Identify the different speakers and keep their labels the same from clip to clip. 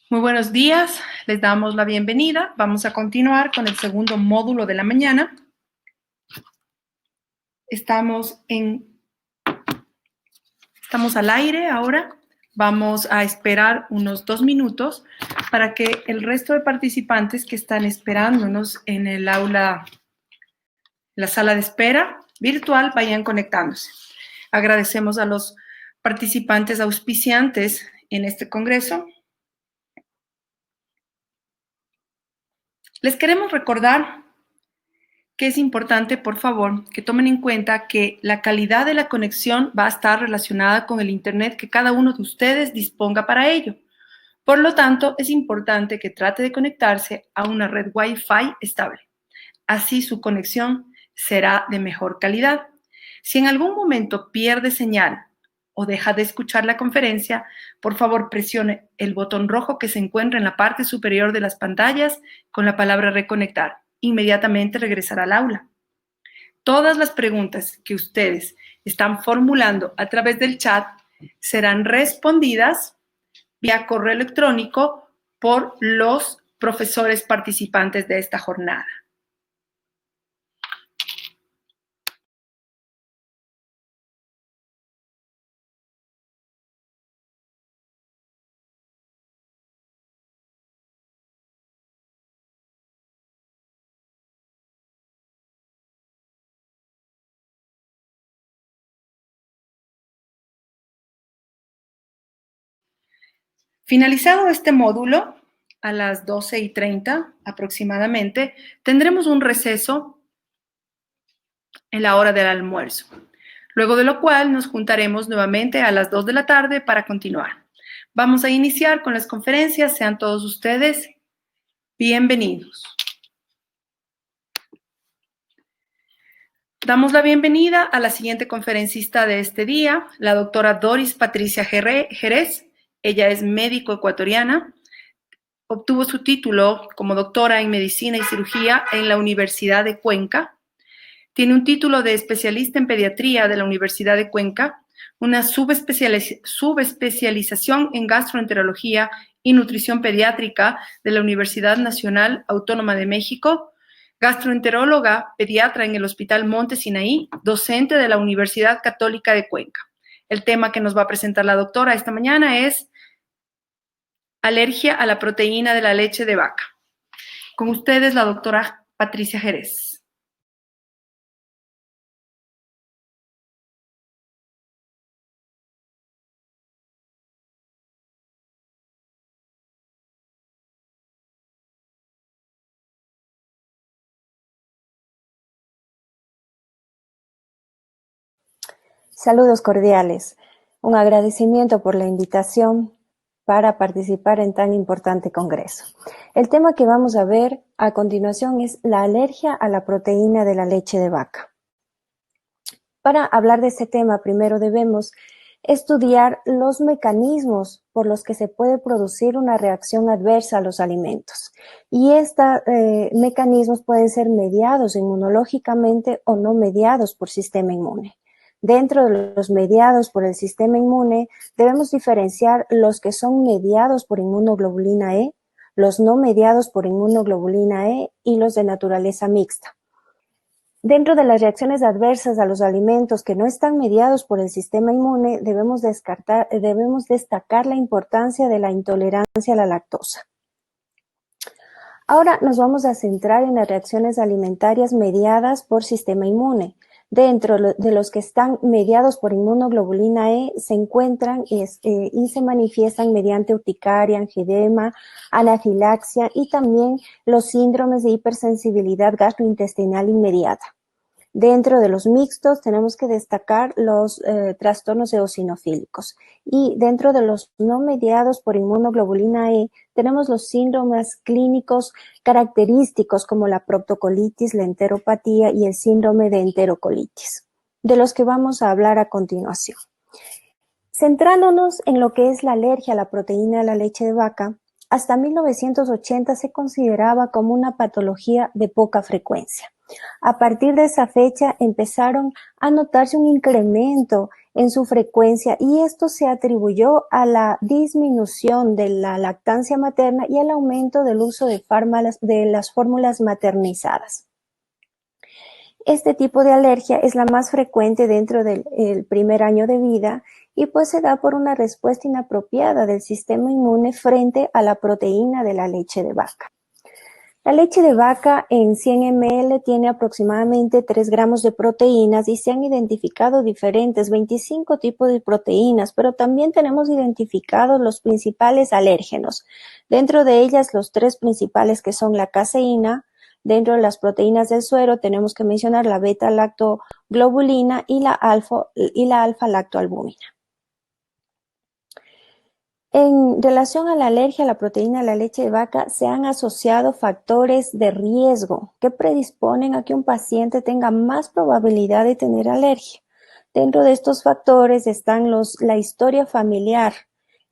Speaker 1: Muy buenos días, les damos la bienvenida. Vamos a continuar con el segundo módulo de la mañana. Estamos al aire ahora. Vamos a esperar unos 2 minutos para que el resto de participantes que están esperándonos en el aula, la sala de espera virtual, vayan conectándose. Agradecemos a los participantes auspiciantes en este congreso. Les queremos recordar que es importante, por favor, que tomen en cuenta que la calidad de la conexión va a estar relacionada con el Internet que cada uno de ustedes disponga para ello. Por lo tanto, es importante que trate de conectarse a una red Wi-Fi estable. Así su conexión será de mejor calidad. Si en algún momento pierde señal o deja de escuchar la conferencia, por favor presione el botón rojo que se encuentra en la parte superior de las pantallas con la palabra reconectar. Inmediatamente regresará al aula. Todas las preguntas que ustedes están formulando a través del chat serán respondidas vía correo electrónico por los profesores participantes de esta jornada. Finalizado este módulo, a las 12:30 aproximadamente, tendremos un receso en la hora del almuerzo, luego de lo cual nos juntaremos nuevamente a las 2 de la tarde para continuar. Vamos a iniciar con las conferencias. Sean todos ustedes bienvenidos. Damos la bienvenida a la siguiente conferencista de este día, la doctora Doris Patricia Jerez. Ella es médico ecuatoriana. Obtuvo su título como doctora en medicina y cirugía en la Universidad de Cuenca. Tiene un título de especialista en pediatría de la Universidad de Cuenca, una subespecialización en gastroenterología y nutrición pediátrica de la Universidad Nacional Autónoma de México, gastroenteróloga pediatra en el Hospital Monte Sinaí, docente de la Universidad Católica de Cuenca. El tema que nos va a presentar la doctora esta mañana es alergia a la proteína de la leche de vaca. Con ustedes, la doctora Patricia Jerez.
Speaker 2: Saludos cordiales. Un agradecimiento por la invitación para participar en tan importante congreso. El tema que vamos a ver a continuación es la alergia a la proteína de la leche de vaca. Para hablar de este tema, primero debemos estudiar los mecanismos por los que se puede producir una reacción adversa a los alimentos. Y estos mecanismos pueden ser mediados inmunológicamente o no mediados por sistema inmune. Dentro de los mediados por el sistema inmune, debemos diferenciar los que son mediados por inmunoglobulina E, los no mediados por inmunoglobulina E y los de naturaleza mixta. Dentro de las reacciones adversas a los alimentos que no están mediados por el sistema inmune, debemos destacar la importancia de la intolerancia a la lactosa. Ahora nos vamos a centrar en las reacciones alimentarias mediadas por sistema inmune. Dentro de los que están mediados por inmunoglobulina E se encuentran y se manifiestan mediante urticaria, angedema, anafilaxia y también los síndromes de hipersensibilidad gastrointestinal inmediata. Dentro de los mixtos tenemos que destacar los trastornos eosinofílicos y dentro de los no mediados por inmunoglobulina E tenemos los síndromes clínicos característicos como la proctocolitis, la enteropatía y el síndrome de enterocolitis, de los que vamos a hablar a continuación. Centrándonos en lo que es la alergia a la proteína de la leche de vaca, Hasta 1980 se consideraba como una patología de poca frecuencia. A partir de esa fecha empezaron a notarse un incremento en su frecuencia y esto se atribuyó a la disminución de la lactancia materna y al aumento del uso de las fórmulas maternizadas. Este tipo de alergia es la más frecuente dentro del primer año de vida y pues se da por una respuesta inapropiada del sistema inmune frente a la proteína de la leche de vaca. La leche de vaca en 100 ml tiene aproximadamente 3 gramos de proteínas y se han identificado diferentes 25 tipos de proteínas, pero también tenemos identificados los principales alérgenos. Dentro de ellas, los 3 principales que son la caseína. Dentro de las proteínas del suero tenemos que mencionar la beta-lactoglobulina y la alfa-lactoalbúmina. En relación a la alergia a la proteína de la leche de vaca, se han asociado factores de riesgo que predisponen a que un paciente tenga más probabilidad de tener alergia. Dentro de estos factores están la historia familiar,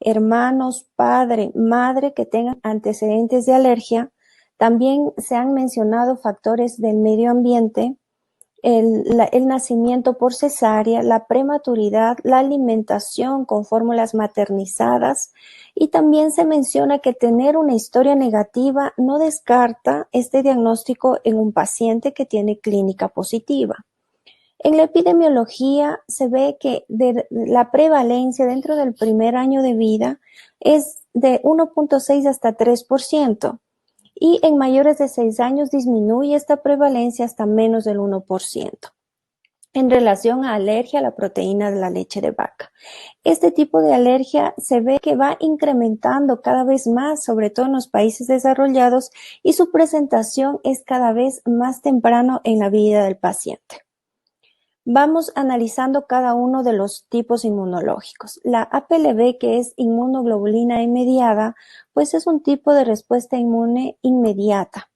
Speaker 2: hermanos, padre, madre que tengan antecedentes de alergia. También se han mencionado factores del medio ambiente, el nacimiento por cesárea, la prematuridad, la alimentación con fórmulas maternizadas y también se menciona que tener una historia negativa no descarta este diagnóstico en un paciente que tiene clínica positiva. En la epidemiología se ve que la prevalencia dentro del primer año de vida es de 1.6 hasta 3%. Y en mayores de 6 años disminuye esta prevalencia hasta menos del 1%. En relación a alergia a la proteína de la leche de vaca. Este tipo de alergia se ve que va incrementando cada vez más, sobre todo en los países desarrollados, y su presentación es cada vez más temprano en la vida del paciente. Vamos analizando cada uno de los tipos inmunológicos. La APLB, que es inmunoglobulina E mediada, pues es un tipo de respuesta inmune inmediata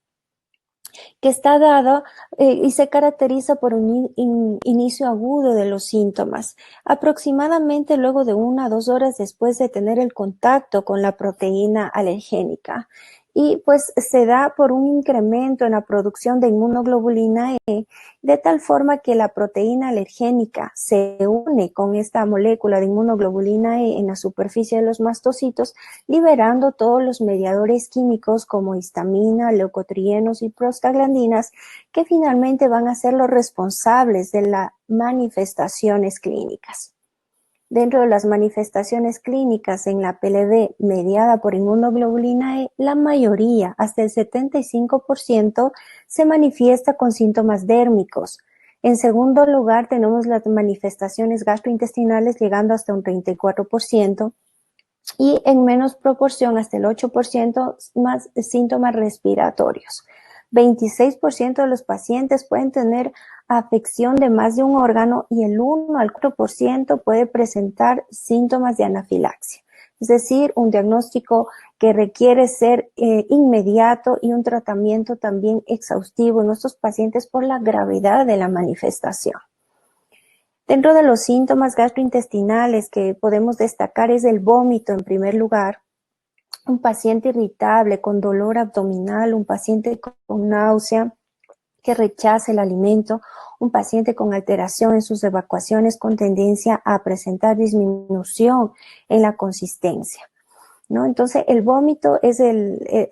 Speaker 2: que está dado y se caracteriza por un inicio agudo de los síntomas, aproximadamente luego de 1 a 2 horas después de tener el contacto con la proteína alergénica. Y pues se da por un incremento en la producción de inmunoglobulina E, de tal forma que la proteína alergénica se une con esta molécula de inmunoglobulina E en la superficie de los mastocitos, liberando todos los mediadores químicos como histamina, leucotrienos y prostaglandinas, que finalmente van a ser los responsables de las manifestaciones clínicas. Dentro de las manifestaciones clínicas en la PLD mediada por inmunoglobulina E, la mayoría, hasta el 75%, se manifiesta con síntomas dérmicos. En segundo lugar, tenemos las manifestaciones gastrointestinales llegando hasta un 34%. Y en menos proporción, hasta el 8% más síntomas respiratorios. 26% de los pacientes pueden tener afección de más de un órgano y el 1 al 4% puede presentar síntomas de anafilaxia. Es decir, un diagnóstico que requiere ser inmediato y un tratamiento también exhaustivo en estos pacientes por la gravedad de la manifestación. Dentro de los síntomas gastrointestinales que podemos destacar es el vómito en primer lugar, un paciente irritable con dolor abdominal, un paciente con náusea que rechaza el alimento, un paciente con alteración en sus evacuaciones con tendencia a presentar disminución en la consistencia, ¿no? Entonces, el vómito es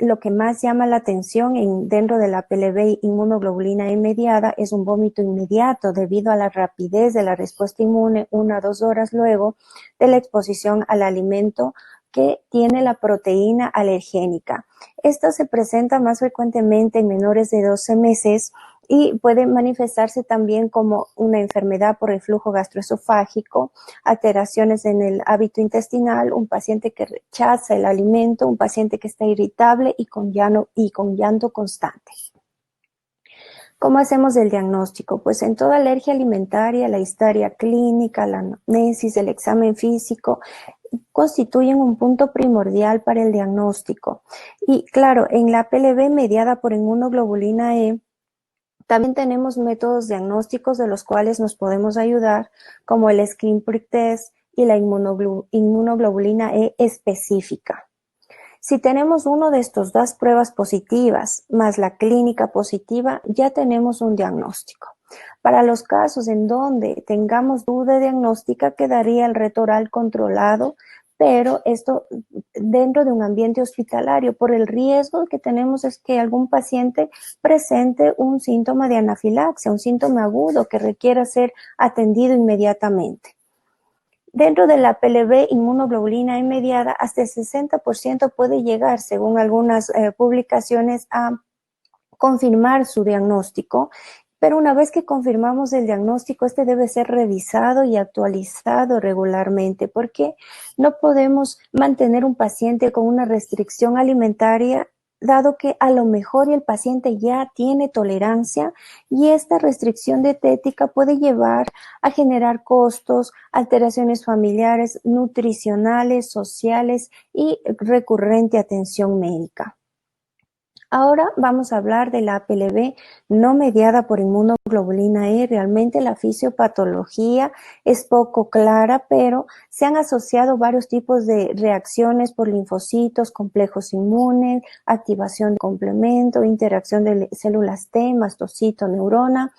Speaker 2: lo que más llama la atención dentro de la PLB inmunoglobulina E mediada, es un vómito inmediato debido a la rapidez de la respuesta inmune 1 a 2 horas luego de la exposición al alimento que tiene la proteína alergénica. Esta se presenta más frecuentemente en menores de 12 meses y puede manifestarse también como una enfermedad por reflujo gastroesofágico, alteraciones en el hábito intestinal, un paciente que rechaza el alimento, un paciente que está irritable y con llanto constante. ¿Cómo hacemos el diagnóstico? Pues en toda alergia alimentaria, la historia clínica, la anamnesis, el examen físico, constituyen un punto primordial para el diagnóstico. Y claro, en la PLB mediada por inmunoglobulina E, también tenemos métodos diagnósticos de los cuales nos podemos ayudar, como el skin prick test y la inmunoglobulina E específica. Si tenemos uno de estos dos pruebas positivas más la clínica positiva, ya tenemos un diagnóstico. Para los casos en donde tengamos duda diagnóstica, quedaría el reto oral controlado, pero esto dentro de un ambiente hospitalario, por el riesgo que tenemos es que algún paciente presente un síntoma de anafilaxia, un síntoma agudo que requiera ser atendido inmediatamente. Dentro de la PLB inmunoglobulina mediada, hasta el 60% puede llegar, según algunas publicaciones, a confirmar su diagnóstico, pero una vez que confirmamos el diagnóstico, este debe ser revisado y actualizado regularmente, porque no podemos mantener un paciente con una restricción alimentaria dado que a lo mejor el paciente ya tiene tolerancia y esta restricción dietética puede llevar a generar costos, alteraciones familiares, nutricionales, sociales y recurrente atención médica. Ahora vamos a hablar de la PLB no mediada por inmunoglobulina E. Realmente la fisiopatología es poco clara, pero se han asociado varios tipos de reacciones por linfocitos, complejos inmunes, activación de complemento, interacción de células T, mastocito, neurona.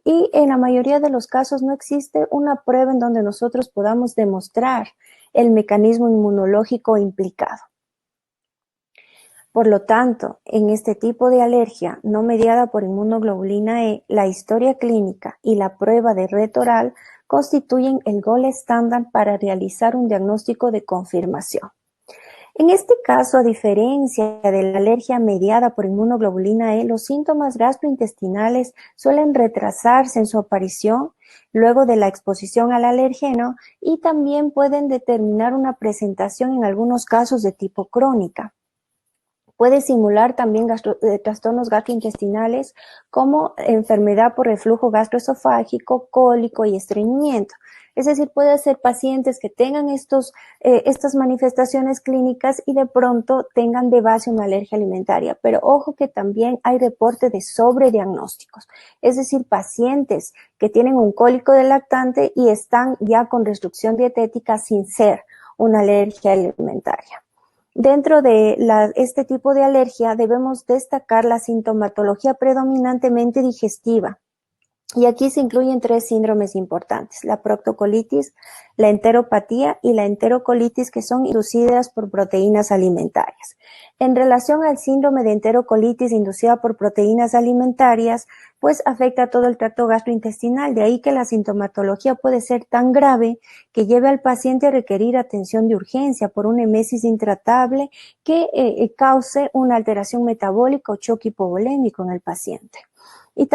Speaker 2: Y en la mayoría de los casos no existe una prueba en donde nosotros podamos demostrar el mecanismo inmunológico implicado. Por lo tanto, en este tipo de alergia no mediada por inmunoglobulina E, la historia clínica y la prueba de reto oral constituyen el gold estándar para realizar un diagnóstico de confirmación. En este caso, a diferencia de la alergia mediada por inmunoglobulina E, los síntomas gastrointestinales suelen retrasarse en su aparición luego de la exposición al alergeno y también pueden determinar una presentación en algunos casos de tipo crónica. Puede simular también trastornos gastrointestinales como enfermedad por reflujo gastroesofágico, cólico y estreñimiento. Es decir, puede ser pacientes que tengan estas manifestaciones clínicas y de pronto tengan de base una alergia alimentaria. Pero ojo que también hay reporte de sobrediagnósticos. Es decir, pacientes que tienen un cólico de lactante y están ya con restricción dietética sin ser una alergia alimentaria. Dentro de este tipo de alergia debemos destacar la sintomatología predominantemente digestiva. Y aquí se incluyen 3 síndromes importantes, la proctocolitis, la enteropatía y la enterocolitis, que son inducidas por proteínas alimentarias. En relación al síndrome de enterocolitis inducida por proteínas alimentarias, pues afecta a todo el tracto gastrointestinal, de ahí que la sintomatología puede ser tan grave que lleve al paciente a requerir atención de urgencia por una emesis intratable que cause una alteración metabólica o choque hipovolémico en el paciente. Y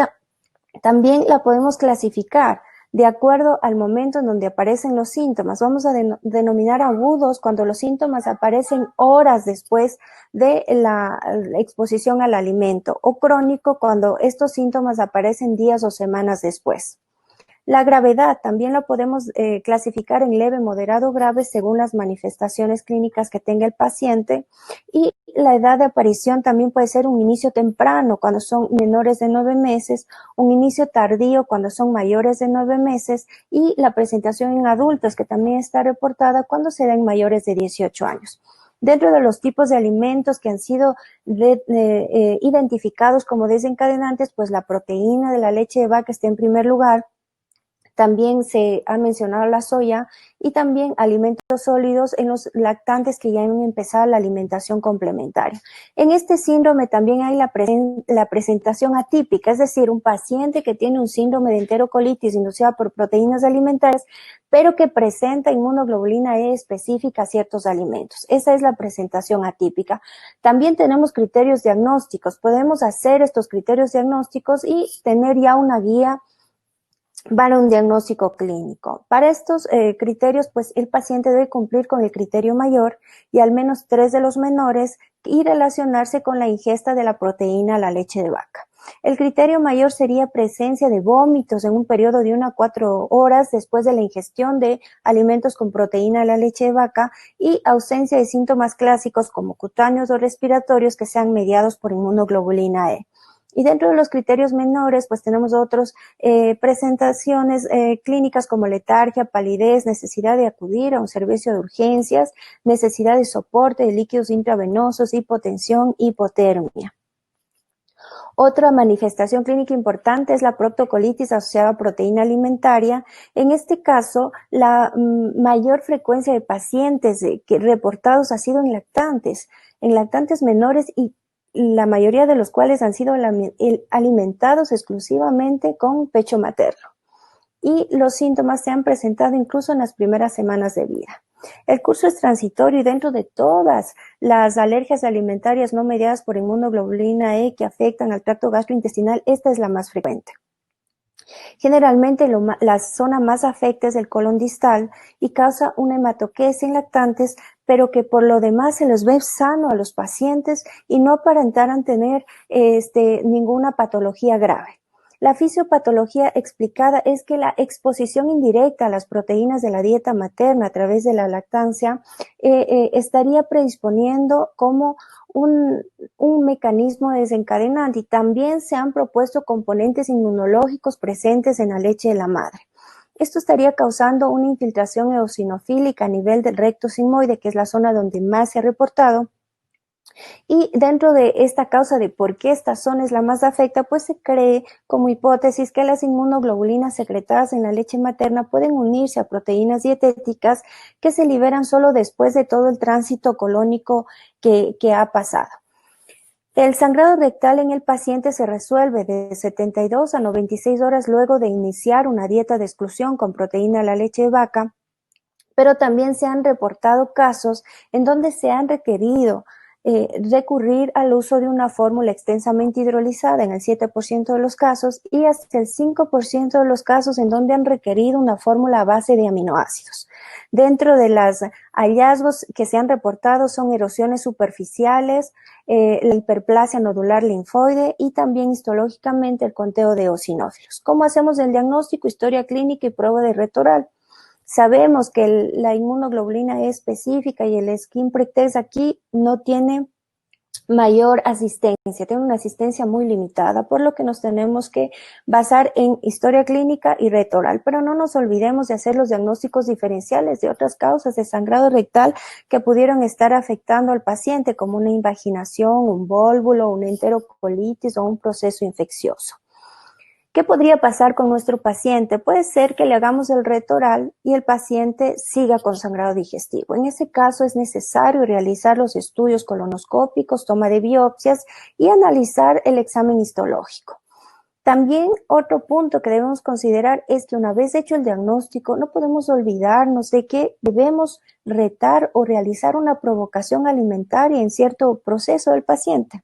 Speaker 2: también la podemos clasificar de acuerdo al momento en donde aparecen los síntomas. Vamos a denominar agudos cuando los síntomas aparecen horas después de la exposición al alimento, o crónico cuando estos síntomas aparecen días o semanas después. La gravedad también la podemos clasificar en leve, moderado, grave según las manifestaciones clínicas que tenga el paciente, y la edad de aparición también puede ser un inicio temprano cuando son menores de 9 meses, un inicio tardío cuando son mayores de 9 meses y la presentación en adultos que también está reportada cuando se den mayores de 18 años. Dentro de los tipos de alimentos que han sido identificados como desencadenantes, pues la proteína de la leche de vaca está en primer lugar. También se ha mencionado la soya y también alimentos sólidos en los lactantes que ya han empezado la alimentación complementaria. En este síndrome también hay la presentación atípica, es decir, un paciente que tiene un síndrome de enterocolitis inducida por proteínas alimentarias, pero que presenta inmunoglobulina E específica a ciertos alimentos. Esa es la presentación atípica. También tenemos criterios diagnósticos. Podemos hacer estos criterios diagnósticos y tener ya una guía para un diagnóstico clínico. Para estos criterios, pues el paciente debe cumplir con el criterio mayor y al menos 3 de los menores y relacionarse con la ingesta de la proteína a la leche de vaca. El criterio mayor sería presencia de vómitos en un periodo de 1 a 4 horas después de la ingestión de alimentos con proteína a la leche de vaca y ausencia de síntomas clásicos como cutáneos o respiratorios que sean mediados por inmunoglobulina E. Y dentro de los criterios menores, pues tenemos otros presentaciones clínicas como letargia, palidez, necesidad de acudir a un servicio de urgencias, necesidad de soporte de líquidos intravenosos, hipotensión, hipotermia. Otra manifestación clínica importante es la proctocolitis asociada a proteína alimentaria. En este caso, la mayor frecuencia de pacientes que reportados ha sido en lactantes menores y la mayoría de los cuales han sido alimentados exclusivamente con pecho materno. Y los síntomas se han presentado incluso en las primeras semanas de vida. El curso es transitorio y dentro de todas las alergias alimentarias no mediadas por inmunoglobulina E que afectan al tracto gastrointestinal, esta es la más frecuente. Generalmente la zona más afecta es el colon distal y causa una hematoquesia en lactantes, pero que por lo demás se les ve sano a los pacientes y no aparentaran tener ninguna patología grave. La fisiopatología explicada es que la exposición indirecta a las proteínas de la dieta materna a través de la lactancia estaría predisponiendo como un mecanismo desencadenante y también se han propuesto componentes inmunológicos presentes en la leche de la madre. Esto estaría causando una infiltración eosinofílica a nivel del recto sigmoide, que es la zona donde más se ha reportado. Y dentro de esta causa de por qué esta zona es la más afecta, pues se cree como hipótesis que las inmunoglobulinas secretadas en la leche materna pueden unirse a proteínas dietéticas que se liberan solo después de todo el tránsito colónico que ha pasado. El sangrado rectal en el paciente se resuelve de 72 a 96 horas luego de iniciar una dieta de exclusión con proteína de la leche de vaca, pero también se han reportado casos en donde se han requerido recurrir al uso de una fórmula extensamente hidrolizada en el 7% de los casos y hasta el 5% de los casos en donde han requerido una fórmula a base de aminoácidos. Dentro de los hallazgos que se han reportado son erosiones superficiales, la hiperplasia nodular linfoide y también histológicamente el conteo de eosinófilos. ¿Cómo hacemos el diagnóstico? Historia clínica y prueba de red oral. Sabemos que la inmunoglobulina E específica y el skin prick test aquí no tiene mayor asistencia, tiene una asistencia muy limitada, por lo que nos tenemos que basar en historia clínica y red oral, pero no nos olvidemos de hacer los diagnósticos diferenciales de otras causas de sangrado rectal que pudieron estar afectando al paciente, como una invaginación, un vólvulo, una enterocolitis o un proceso infeccioso. ¿Qué podría pasar con nuestro paciente? Puede ser que le hagamos el reto oral y el paciente siga con sangrado digestivo. En ese caso es necesario realizar los estudios colonoscópicos, toma de biopsias y analizar el examen histológico. También otro punto que debemos considerar es que una vez hecho el diagnóstico no podemos olvidarnos de que debemos retar o realizar una provocación alimentaria en cierto proceso del paciente.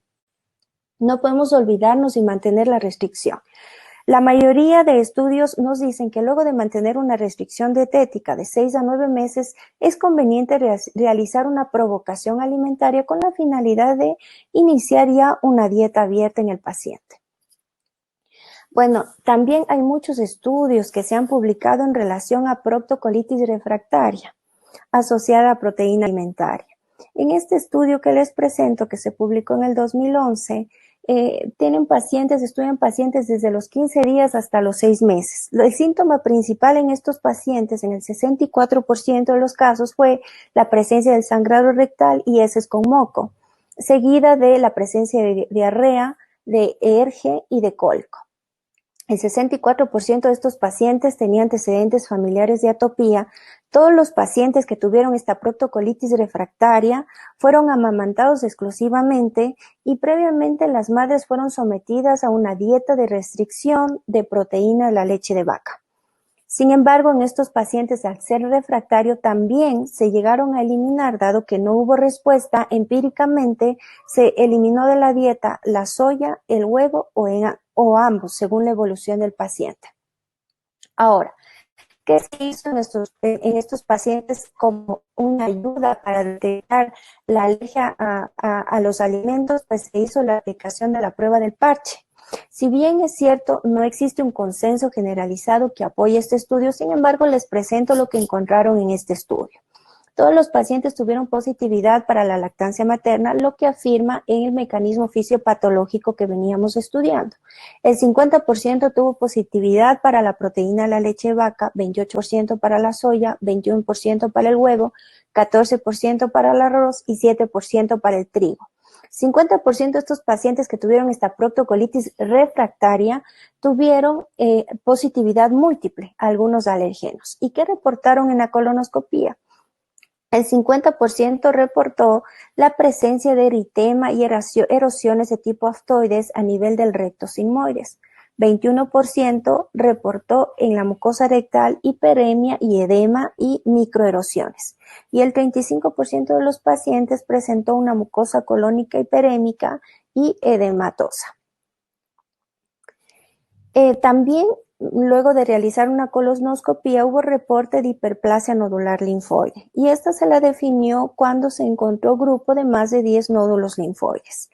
Speaker 2: No podemos olvidarnos y mantener la restricción. La mayoría de estudios nos dicen que luego de mantener una restricción dietética de 6 a 9 meses es conveniente realizar una provocación alimentaria con la finalidad de iniciar ya una dieta abierta en el paciente. Bueno, también hay muchos estudios que se han publicado en relación a proctocolitis refractaria asociada a proteína alimentaria. En este estudio que les presento, que se publicó en el 2011, estudian pacientes desde los 15 días hasta los 6 meses. El síntoma principal en estos pacientes, en el 64% de los casos, fue la presencia del sangrado rectal y heces con moco, seguida de la presencia de diarrea, de erge y de cólico. El 64% de estos pacientes tenían antecedentes familiares de atopía. Todos los pacientes que tuvieron esta proctocolitis refractaria fueron amamantados exclusivamente y previamente las madres fueron sometidas a una dieta de restricción de proteína de la leche de vaca. Sin embargo, en estos pacientes, al ser refractario, también se llegaron a eliminar, dado que no hubo respuesta, empíricamente se eliminó de la dieta la soya, el huevo o ambos, según la evolución del paciente. Ahora, ¿qué se hizo en estos pacientes como una ayuda para detectar la alergia a los alimentos? Pues se hizo la aplicación de la prueba del parche. Si bien es cierto, no existe un consenso generalizado que apoye este estudio, sin embargo, les presento lo que encontraron en este estudio. Todos los pacientes tuvieron positividad para la lactancia materna, lo que afirma en el mecanismo fisiopatológico que veníamos estudiando. El 50% tuvo positividad para la proteína de la leche de vaca, 28% para la soya, 21% para el huevo, 14% para el arroz y 7% para el trigo. 50% de estos pacientes que tuvieron esta proctocolitis refractaria tuvieron positividad múltiple a algunos alergenos. ¿Y qué reportaron en la colonoscopía? El 50% reportó la presencia de eritema y erosiones de tipo aftoides a nivel del recto sigmoides. 21% reportó en la mucosa rectal hiperemia y edema y microerosiones. Y el 35% de los pacientes presentó una mucosa colónica hiperémica y edematosa. También, luego de realizar una colonoscopia, hubo reporte de hiperplasia nodular linfoide, y esta se la definió cuando se encontró grupo de más de 10 nódulos linfoides.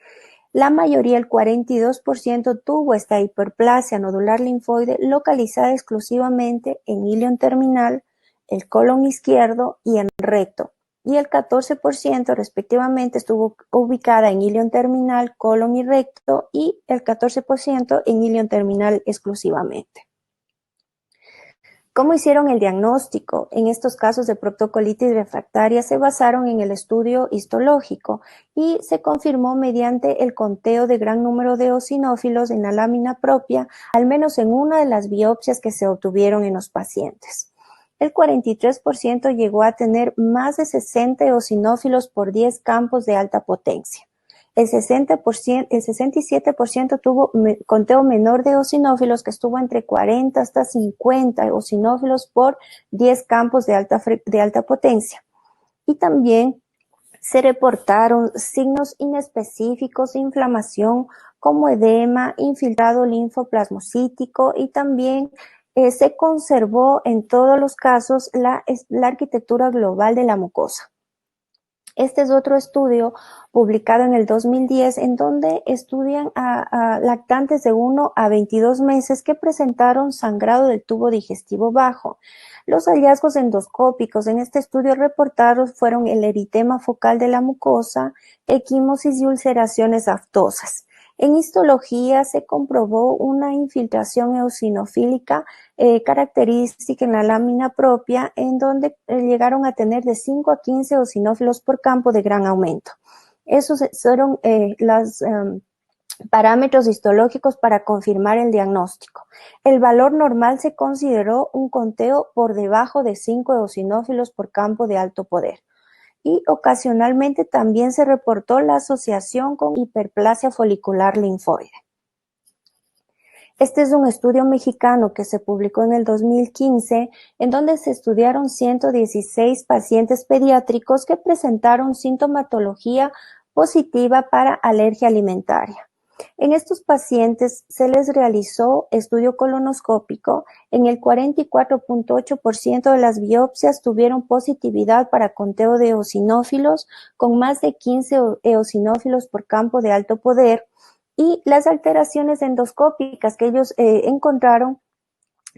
Speaker 2: La mayoría, el 42%, tuvo esta hiperplasia nodular linfoide localizada exclusivamente en ilion terminal, el colon izquierdo y en recto, y el 14% respectivamente estuvo ubicada en ilion terminal, colon y recto, y el 14% en ilion terminal exclusivamente. ¿Cómo hicieron el diagnóstico? En estos casos de proctocolitis refractaria se basaron en el estudio histológico y se confirmó mediante el conteo de gran número de eosinófilos en la lámina propia, al menos en una de las biopsias que se obtuvieron en los pacientes. El 43% llegó a tener más de 60 eosinófilos por 10 campos de alta potencia. El 67% tuvo conteo menor de eosinófilos, que estuvo entre 40 hasta 50 eosinófilos por 10 campos de alta potencia. Y también se reportaron signos inespecíficos de inflamación como edema, infiltrado linfoplasmocítico, y también se conservó en todos los casos la arquitectura global de la mucosa. Este es otro estudio publicado en el 2010 en donde estudian a lactantes de 1 a 22 meses que presentaron sangrado del tubo digestivo bajo. Los hallazgos endoscópicos en este estudio reportados fueron el eritema focal de la mucosa, equimosis y ulceraciones aftosas. En histología se comprobó una infiltración eosinofílica característica en la lámina propia, en donde llegaron a tener de 5 a 15 eosinófilos por campo de gran aumento. Esos fueron los parámetros histológicos para confirmar el diagnóstico. El valor normal se consideró un conteo por debajo de 5 eosinófilos por campo de alto poder. Y ocasionalmente también se reportó la asociación con hiperplasia folicular linfoide. Este es un estudio mexicano que se publicó en el 2015, en donde se estudiaron 116 pacientes pediátricos que presentaron sintomatología positiva para alergia alimentaria. En estos pacientes se les realizó estudio colonoscópico. En el 44.8% de las biopsias tuvieron positividad para conteo de eosinófilos, con más de 15 eosinófilos por campo de alto poder, y las alteraciones endoscópicas que ellos encontraron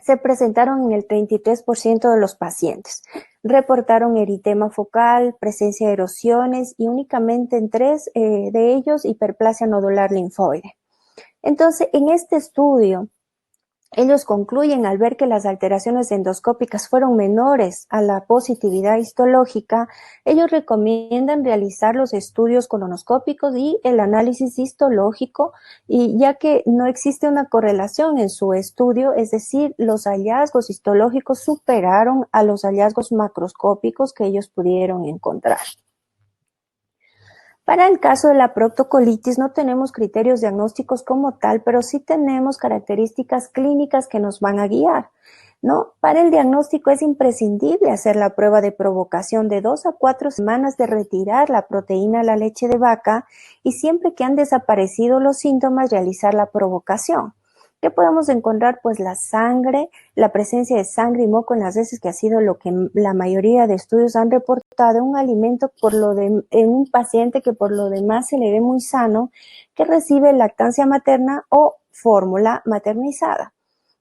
Speaker 2: se presentaron en el 33% de los pacientes. Reportaron eritema focal, presencia de erosiones, y únicamente en 3 de ellos hiperplasia nodular linfoide. Entonces, en este estudio, ellos concluyen, al ver que las alteraciones endoscópicas fueron menores a la positividad histológica, ellos recomiendan realizar los estudios colonoscópicos y el análisis histológico, y ya que no existe una correlación en su estudio, es decir, los hallazgos histológicos superaron a los hallazgos macroscópicos que ellos pudieron encontrar. Para el caso de la proctocolitis no tenemos criterios diagnósticos como tal, pero sí tenemos características clínicas que nos van a guiar, ¿no? Para el diagnóstico es imprescindible hacer la prueba de provocación de 2 a 4 semanas de retirar la proteína de la leche de vaca, y siempre que han desaparecido los síntomas, realizar la provocación. ¿Qué podemos encontrar? Pues la sangre, la presencia de sangre y moco en las heces, que ha sido lo que la mayoría de estudios han reportado, un alimento en un paciente que por lo demás se le ve muy sano, que recibe lactancia materna o fórmula maternizada.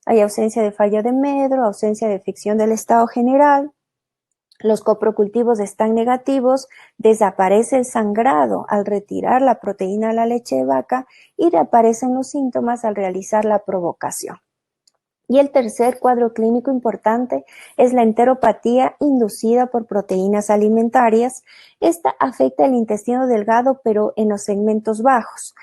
Speaker 2: Hay ausencia de fallo de medro, ausencia de ficción del estado general, Los coprocultivos están negativos, desaparece el sangrado al retirar la proteína de la leche de vaca y reaparecen los síntomas al realizar la provocación. Y el tercer cuadro clínico importante es la enteropatía inducida por proteínas alimentarias. Esta afecta el intestino delgado, pero en los segmentos bajos.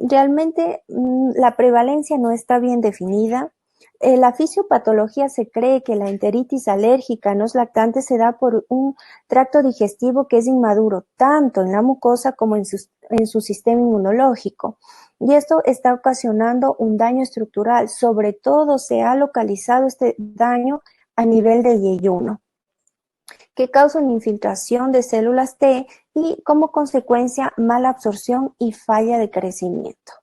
Speaker 2: Realmente la prevalencia no está bien definida. La fisiopatología se cree que la enteritis alérgica en los lactantes se da por un tracto digestivo que es inmaduro, tanto en la mucosa como en su sistema inmunológico. Y esto está ocasionando un daño estructural. Sobre todo se ha localizado este daño a nivel de yeyuno, que causa una infiltración de células T y como consecuencia mala absorción y falla de crecimiento.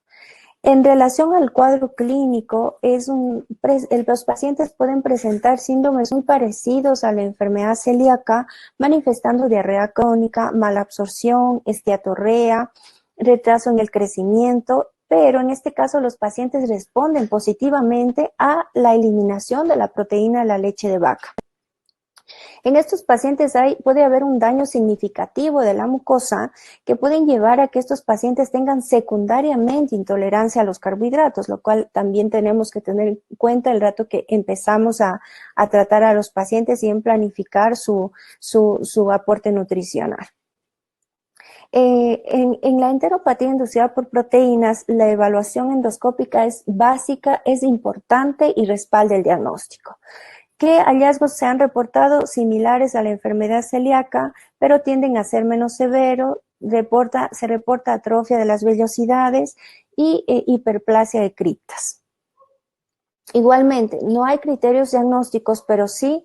Speaker 2: En relación al cuadro clínico, los pacientes pueden presentar síndromes muy parecidos a la enfermedad celíaca, manifestando diarrea crónica, mala absorción, esteatorrea, retraso en el crecimiento, pero en este caso los pacientes responden positivamente a la eliminación de la proteína de la leche de vaca. En estos pacientes puede haber un daño significativo de la mucosa que pueden llevar a que estos pacientes tengan secundariamente intolerancia a los carbohidratos, lo cual también tenemos que tener en cuenta el rato que empezamos a tratar a los pacientes y en planificar su aporte nutricional. En la enteropatía inducida por proteínas, la evaluación endoscópica es básica, es importante y respalda el diagnóstico. ¿Qué hallazgos se han reportado similares a la enfermedad celíaca, pero tienden a ser menos severos? Se reporta atrofia de las vellosidades y hiperplasia de criptas. Igualmente, no hay criterios diagnósticos, pero sí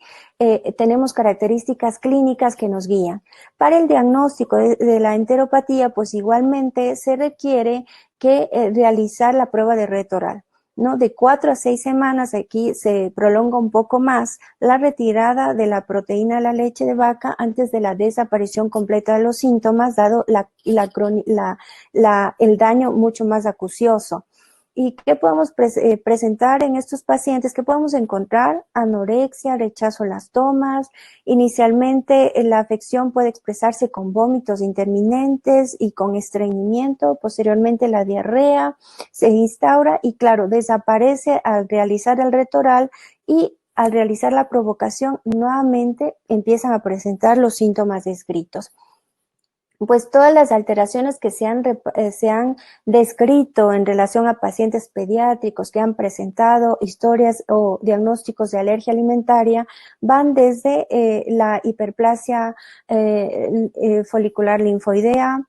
Speaker 2: tenemos características clínicas que nos guían. Para el diagnóstico de la enteropatía, pues igualmente se requiere que realizar la prueba de red oral, ¿no? De 4 a 6 semanas, aquí se prolonga un poco más la retirada de la proteína de la leche de vaca antes de la desaparición completa de los síntomas, dado el daño mucho más acucioso. ¿Y qué podemos presentar en estos pacientes? ¿Qué podemos encontrar? Anorexia, rechazo a las tomas. Inicialmente la afección puede expresarse con vómitos intermitentes y con estreñimiento. Posteriormente la diarrea se instaura y claro, desaparece al realizar el reto oral y al realizar la provocación nuevamente empiezan a presentar los síntomas descritos. Pues todas las alteraciones que se han descrito en relación a pacientes pediátricos que han presentado historias o diagnósticos de alergia alimentaria van desde la hiperplasia folicular linfoidea.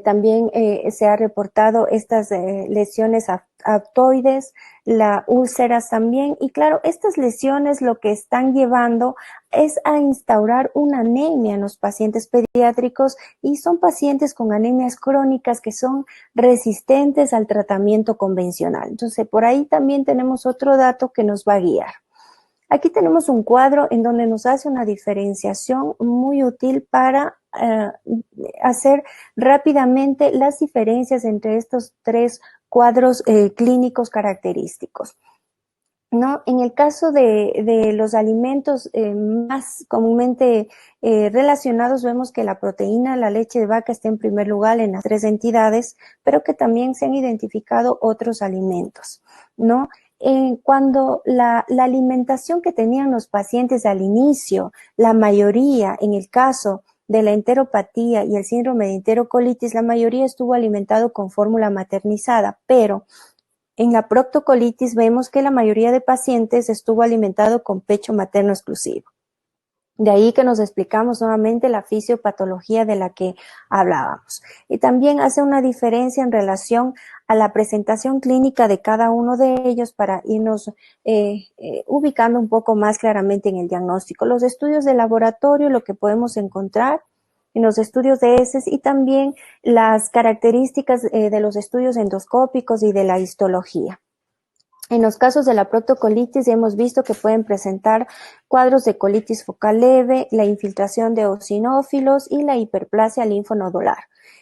Speaker 2: También se ha reportado estas lesiones aftoides, las úlceras también, y claro, estas lesiones lo que están llevando es a instaurar una anemia en los pacientes pediátricos y son pacientes con anemias crónicas que son resistentes al tratamiento convencional. Entonces, por ahí también tenemos otro dato que nos va a guiar. Aquí tenemos un cuadro en donde nos hace una diferenciación muy útil para hacer rápidamente las diferencias entre estos tres cuadros clínicos característicos, ¿no? En el caso de los alimentos más comúnmente relacionados, vemos que la proteína, la leche de vaca está en primer lugar en las tres entidades, pero que también se han identificado otros alimentos, ¿no? Cuando la alimentación que tenían los pacientes al inicio, la mayoría, en el caso de la enteropatía y el síndrome de enterocolitis, la mayoría estuvo alimentado con fórmula maternizada, pero en la proctocolitis vemos que la mayoría de pacientes estuvo alimentado con pecho materno exclusivo. De ahí que nos explicamos nuevamente la fisiopatología de la que hablábamos. Y también hace una diferencia en relación a la presentación clínica de cada uno de ellos para irnos ubicando un poco más claramente en el diagnóstico. Los estudios de laboratorio, lo que podemos encontrar en los estudios de heces y también las características de los estudios endoscópicos y de la histología. En los casos de la proctocolitis hemos visto que pueden presentar cuadros de colitis focal leve, la infiltración de eosinófilos y la hiperplasia linfonodular.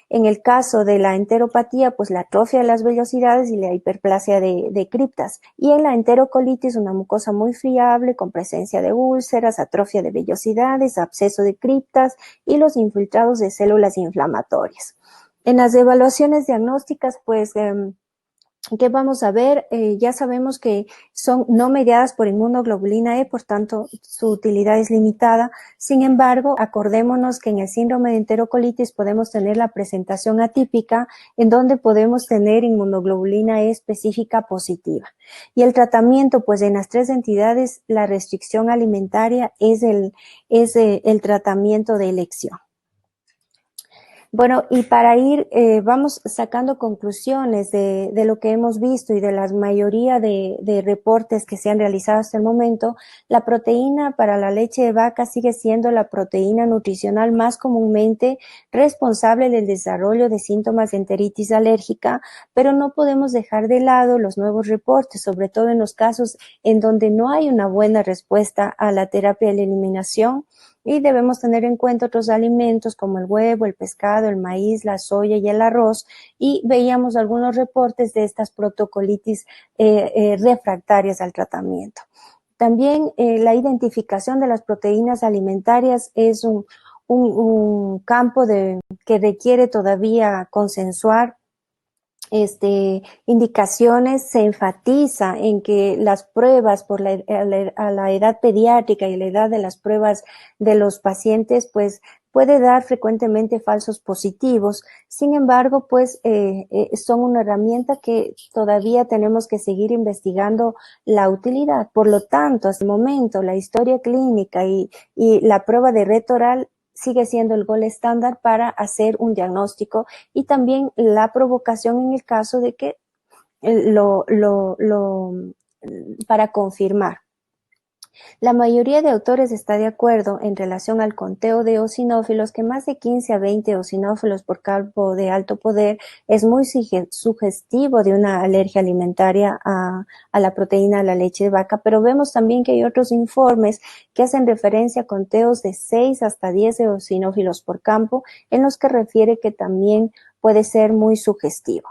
Speaker 2: En el caso de la enteropatía, pues la atrofia de las vellosidades y la hiperplasia de criptas. Y en la enterocolitis, una mucosa muy friable con presencia de úlceras, atrofia de vellosidades, absceso de criptas y los infiltrados de células inflamatorias. En las evaluaciones diagnósticas, pues, ¿qué vamos a ver? Ya sabemos que son no mediadas por inmunoglobulina E, por tanto, su utilidad es limitada. Sin embargo, acordémonos que en el síndrome de enterocolitis podemos tener la presentación atípica, en donde podemos tener inmunoglobulina E específica positiva. Y el tratamiento, pues en las tres entidades, la restricción alimentaria es el tratamiento de elección. Bueno, y para ir, vamos sacando conclusiones de lo que hemos visto y de la mayoría de reportes que se han realizado hasta el momento. La proteína para la leche de vaca sigue siendo la proteína nutricional más comúnmente responsable del desarrollo de síntomas de enteritis alérgica, pero no podemos dejar de lado los nuevos reportes, sobre todo en los casos en donde no hay una buena respuesta a la terapia de la eliminación. Y debemos tener en cuenta otros alimentos como el huevo, el pescado, el maíz, la soya y el arroz. Y veíamos algunos reportes de estas protocolitis refractarias al tratamiento. También la identificación de las proteínas alimentarias es un campo que requiere todavía consensuar. Indicaciones. Se enfatiza en que las pruebas a la edad pediátrica y la edad de las pruebas de los pacientes, pues puede dar frecuentemente falsos positivos. Sin embargo, pues son una herramienta que todavía tenemos que seguir investigando la utilidad. Por lo tanto, hasta el momento, la historia clínica y la prueba de red oral sigue siendo el gol estándar para hacer un diagnóstico, y también la provocación en el caso de que para confirmar. La mayoría de autores está de acuerdo en relación al conteo de eosinófilos, que más de 15 a 20 eosinófilos por campo de alto poder es muy sugestivo de una alergia alimentaria a la proteína de la leche de vaca, pero vemos también que hay otros informes que hacen referencia a conteos de 6 hasta 10 eosinófilos por campo, en los que refiere que también puede ser muy sugestivo.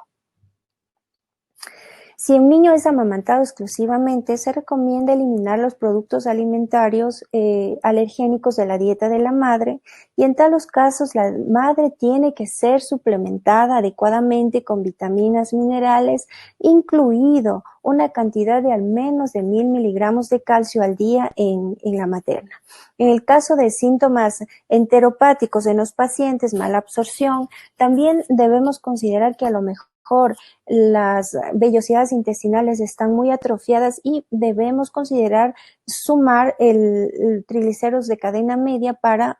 Speaker 2: Si un niño es amamantado exclusivamente, se recomienda eliminar los productos alimentarios alergénicos de la dieta de la madre, y en talos casos la madre tiene que ser suplementada adecuadamente con vitaminas, minerales, incluido una cantidad de al menos de 1000 miligramos de calcio al día en la materna. En el caso de síntomas enteropáticos en los pacientes, mala absorción, también debemos considerar que a lo mejor las vellosidades intestinales están muy atrofiadas y debemos considerar sumar el triglicéridos de cadena media para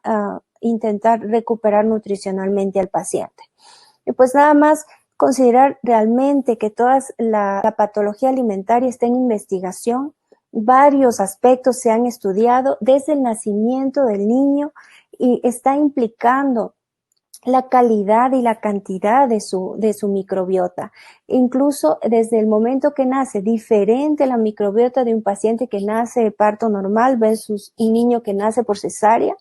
Speaker 2: intentar recuperar nutricionalmente al paciente. Y pues nada más considerar realmente que toda la patología alimentaria está en investigación. Varios aspectos se han estudiado desde el nacimiento del niño y está implicando la calidad y la cantidad de su microbiota. Incluso desde el momento que nace, diferente la microbiota de un paciente que nace de parto normal versus un niño que nace por cesárea,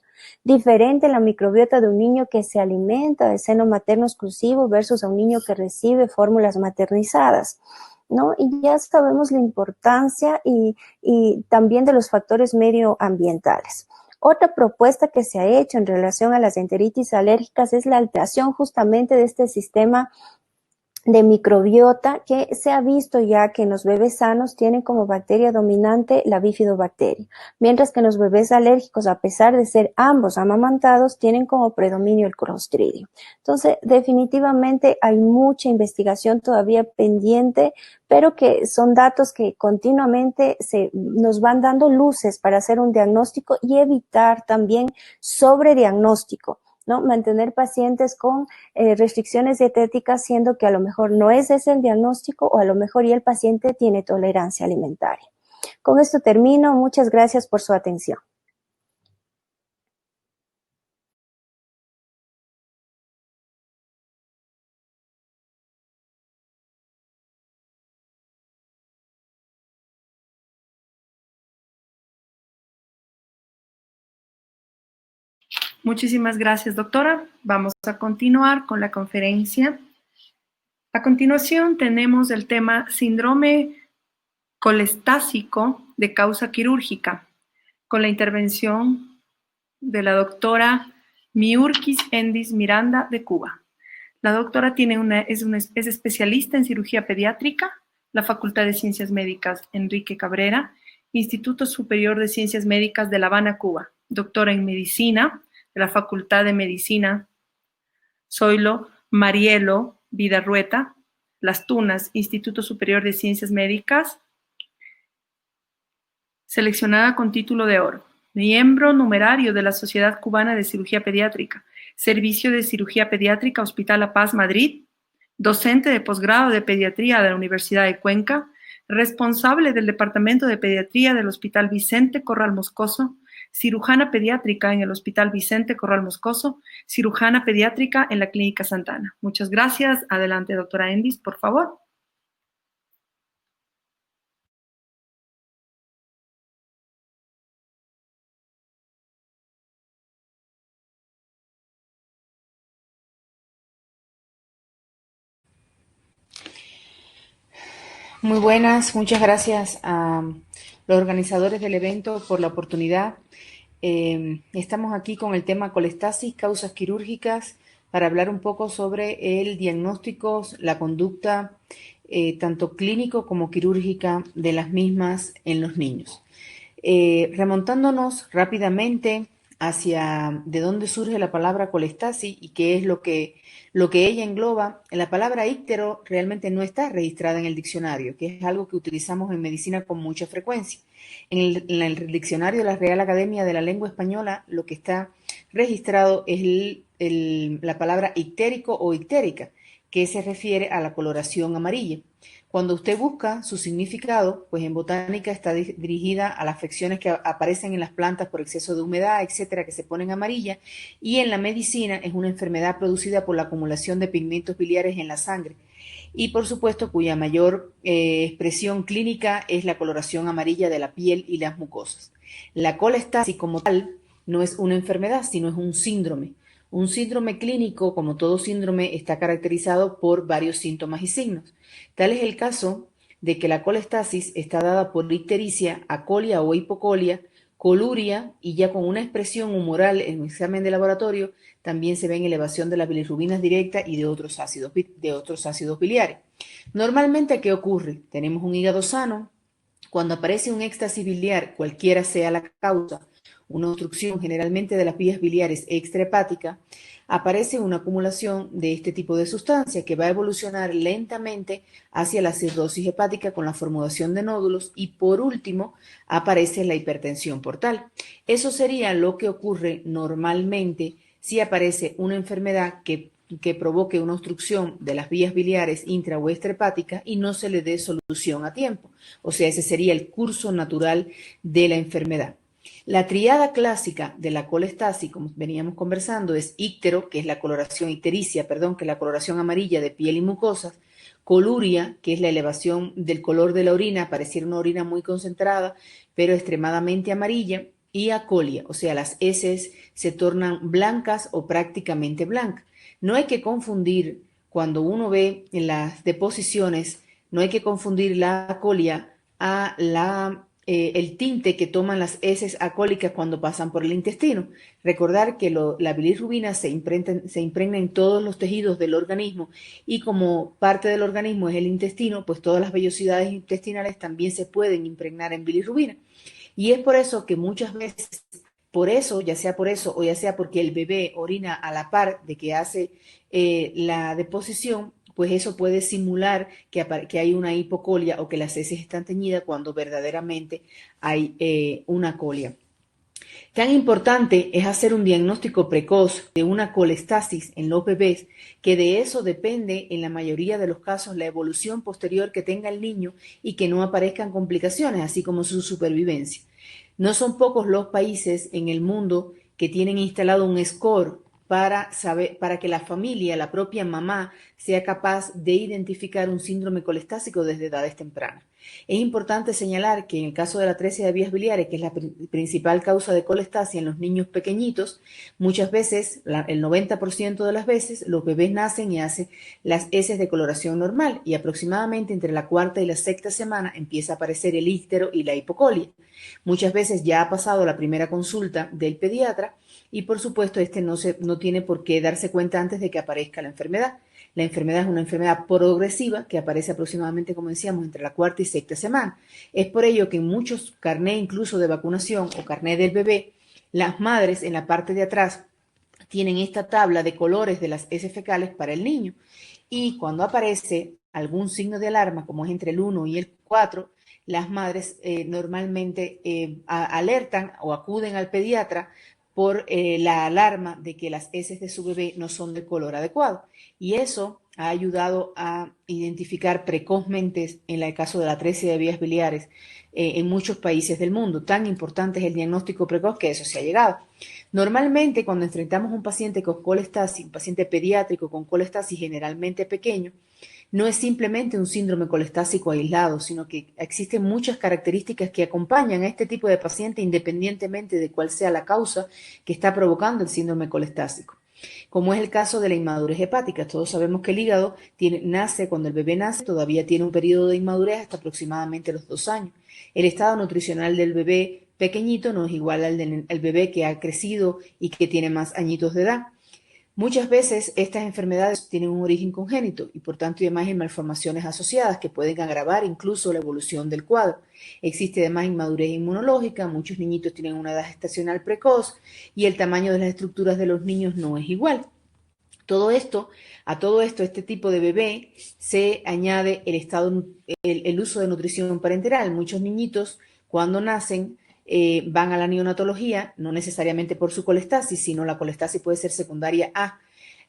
Speaker 2: diferente la microbiota de un niño que se alimenta de seno materno exclusivo versus a un niño que recibe fórmulas maternizadas, ¿no? Y ya sabemos la importancia y también de los factores medioambientales. Otra propuesta que se ha hecho en relación a las enteritis alérgicas es la alteración justamente de este sistema de microbiota, que se ha visto ya que en los bebés sanos tienen como bacteria dominante la bifidobacteria, mientras que en los bebés alérgicos, a pesar de ser ambos amamantados, tienen como predominio el Clostridium. Entonces, definitivamente hay mucha investigación todavía pendiente, pero que son datos que continuamente nos van dando luces para hacer un diagnóstico y evitar también sobrediagnóstico, ¿no? Mantener pacientes con restricciones dietéticas, siendo que a lo mejor no es ese el diagnóstico, o a lo mejor ya el paciente tiene tolerancia alimentaria. Con esto termino. Muchas gracias por su atención.
Speaker 1: Muchísimas gracias, doctora. Vamos a continuar con la conferencia. A continuación tenemos el tema síndrome colestásico de causa quirúrgica, con la intervención de la doctora Miurkis Endis Miranda de Cuba. La doctora es especialista en cirugía pediátrica, la Facultad de Ciencias Médicas Enrique Cabrera, Instituto Superior de Ciencias Médicas de La Habana, Cuba. Doctora en Medicina de la Facultad de Medicina Zoilo Marielo Vidarrueta, Las Tunas, Instituto Superior de Ciencias Médicas, seleccionada con título de oro. Miembro numerario de la Sociedad Cubana de Cirugía Pediátrica, Servicio de Cirugía Pediátrica, Hospital La Paz, Madrid, docente de posgrado de Pediatría de la Universidad de Cuenca, responsable del Departamento de Pediatría del Hospital Vicente Corral Moscoso, cirujana pediátrica en el Hospital Vicente Corral Moscoso, cirujana pediátrica en la Clínica Santana. Muchas gracias. Adelante, doctora Endis, por favor.
Speaker 3: Muy buenas, muchas gracias a los organizadores del evento por la oportunidad. Estamos aquí con el tema colestasis, causas quirúrgicas, para hablar un poco sobre el diagnóstico, la conducta, tanto clínico como quirúrgica de las mismas en los niños. Remontándonos rápidamente hacia de dónde surge la palabra colestasis y qué es lo que ella engloba, la palabra íctero realmente no está registrada en el diccionario, que es algo que utilizamos en medicina con mucha frecuencia. En el diccionario de la Real Academia de la Lengua Española, lo que está registrado es la palabra ictérico o ictérica, que se refiere a la coloración amarilla. Cuando usted busca su significado, pues en botánica está dirigida a las afecciones que aparecen en las plantas por exceso de humedad, etcétera, que se ponen amarillas, y en la medicina es una enfermedad producida por la acumulación de pigmentos biliares en la sangre, y por supuesto cuya mayor expresión clínica es la coloración amarilla de la piel y las mucosas. La colestasis como tal no es una enfermedad, sino es un síndrome. Un síndrome clínico, como todo síndrome, está caracterizado por varios síntomas y signos. Tal es el caso de que la colestasis está dada por ictericia, acolia o hipocolia, coluria, y ya con una expresión humoral en un examen de laboratorio también se ven elevación de las bilirrubinas directas y de otros ácidos biliares. Normalmente, ¿qué ocurre? Tenemos un hígado sano. Cuando aparece un éxtasis biliar, cualquiera sea la causa, una obstrucción generalmente de las vías biliares extrahepáticas, aparece una acumulación de este tipo de sustancia que va a evolucionar lentamente hacia la cirrosis hepática con la formación de nódulos y por último aparece la hipertensión portal. Eso sería lo que ocurre normalmente si aparece una enfermedad que provoque una obstrucción de las vías biliares intra o extrahepáticas y no se le dé solución a tiempo. O sea, ese sería el curso natural de la enfermedad. La triada clásica de la colestasis, como veníamos conversando, es íctero, que es la coloración ictericia, que es la coloración amarilla de piel y mucosas, coluria, que es la elevación del color de la orina, pareciera una orina muy concentrada, pero extremadamente amarilla, y acolia, o sea, las heces se tornan blancas o prácticamente blancas. No hay que confundir, cuando uno ve en las deposiciones, no hay que confundir la acolia a el tinte que toman las heces acólicas cuando pasan por el intestino. Recordar que la bilirrubina se impregna en todos los tejidos del organismo y como parte del organismo es el intestino, pues todas las vellosidades intestinales también se pueden impregnar en bilirrubina. Y es por eso que muchas veces, ya sea por eso o ya sea porque el bebé orina a la par de que hace la deposición, pues eso puede simular que hay una hipocolia o que las heces están teñidas cuando verdaderamente hay una colia. Tan importante es hacer un diagnóstico precoz de una colestasis en los bebés, que de eso depende en la mayoría de los casos la evolución posterior que tenga el niño y que no aparezcan complicaciones, así como su supervivencia. No son pocos los países en el mundo que tienen instalado un score para que la familia, la propia mamá, sea capaz de identificar un síndrome colestásico desde edades tempranas. Es importante señalar que en el caso de la atresia de vías biliares, que es la principal causa de colestasia en los niños pequeñitos, muchas veces, el 90% de las veces, los bebés nacen y hacen las heces de coloración normal y aproximadamente entre la cuarta y la sexta semana empieza a aparecer el íctero y la hipocolia. Muchas veces ya ha pasado la primera consulta del pediatra y por supuesto no tiene por qué darse cuenta antes de que aparezca la enfermedad. La enfermedad es una enfermedad progresiva que aparece aproximadamente, como decíamos, entre la cuarta y sexta semana. Es por ello que en muchos carnés incluso de vacunación o carné del bebé, las madres en la parte de atrás tienen esta tabla de colores de las heces fecales para el niño. Y cuando aparece algún signo de alarma, como es entre el 1 y el 4, las madres normalmente alertan o acuden al pediatra por la alarma de que las heces de su bebé no son del color adecuado. Y eso ha ayudado a identificar precozmente, en el caso de la atresia de vías biliares, en muchos países del mundo. Tan importante es el diagnóstico precoz que eso se ha llegado. Normalmente, cuando enfrentamos a un paciente con colestasis, un paciente pediátrico con colestasis generalmente pequeño, no es simplemente un síndrome colestásico aislado, sino que existen muchas características que acompañan a este tipo de paciente independientemente de cuál sea la causa que está provocando el síndrome colestásico. Como es el caso de la inmadurez hepática. Todos sabemos que el hígado nace, cuando el bebé nace, todavía tiene un periodo de inmadurez hasta aproximadamente los 2 años. El estado nutricional del bebé pequeñito no es igual al del bebé que ha crecido y que tiene más añitos de edad. Muchas veces estas enfermedades tienen un origen congénito y por tanto además hay malformaciones asociadas que pueden agravar incluso la evolución del cuadro. Existe además inmadurez inmunológica, muchos niñitos tienen una edad gestacional precoz y el tamaño de las estructuras de los niños no es igual. A todo esto, este tipo de bebé se añade el uso de nutrición parenteral. Muchos niñitos cuando nacen van a la neonatología, no necesariamente por su colestasis, sino la colestasis puede ser secundaria a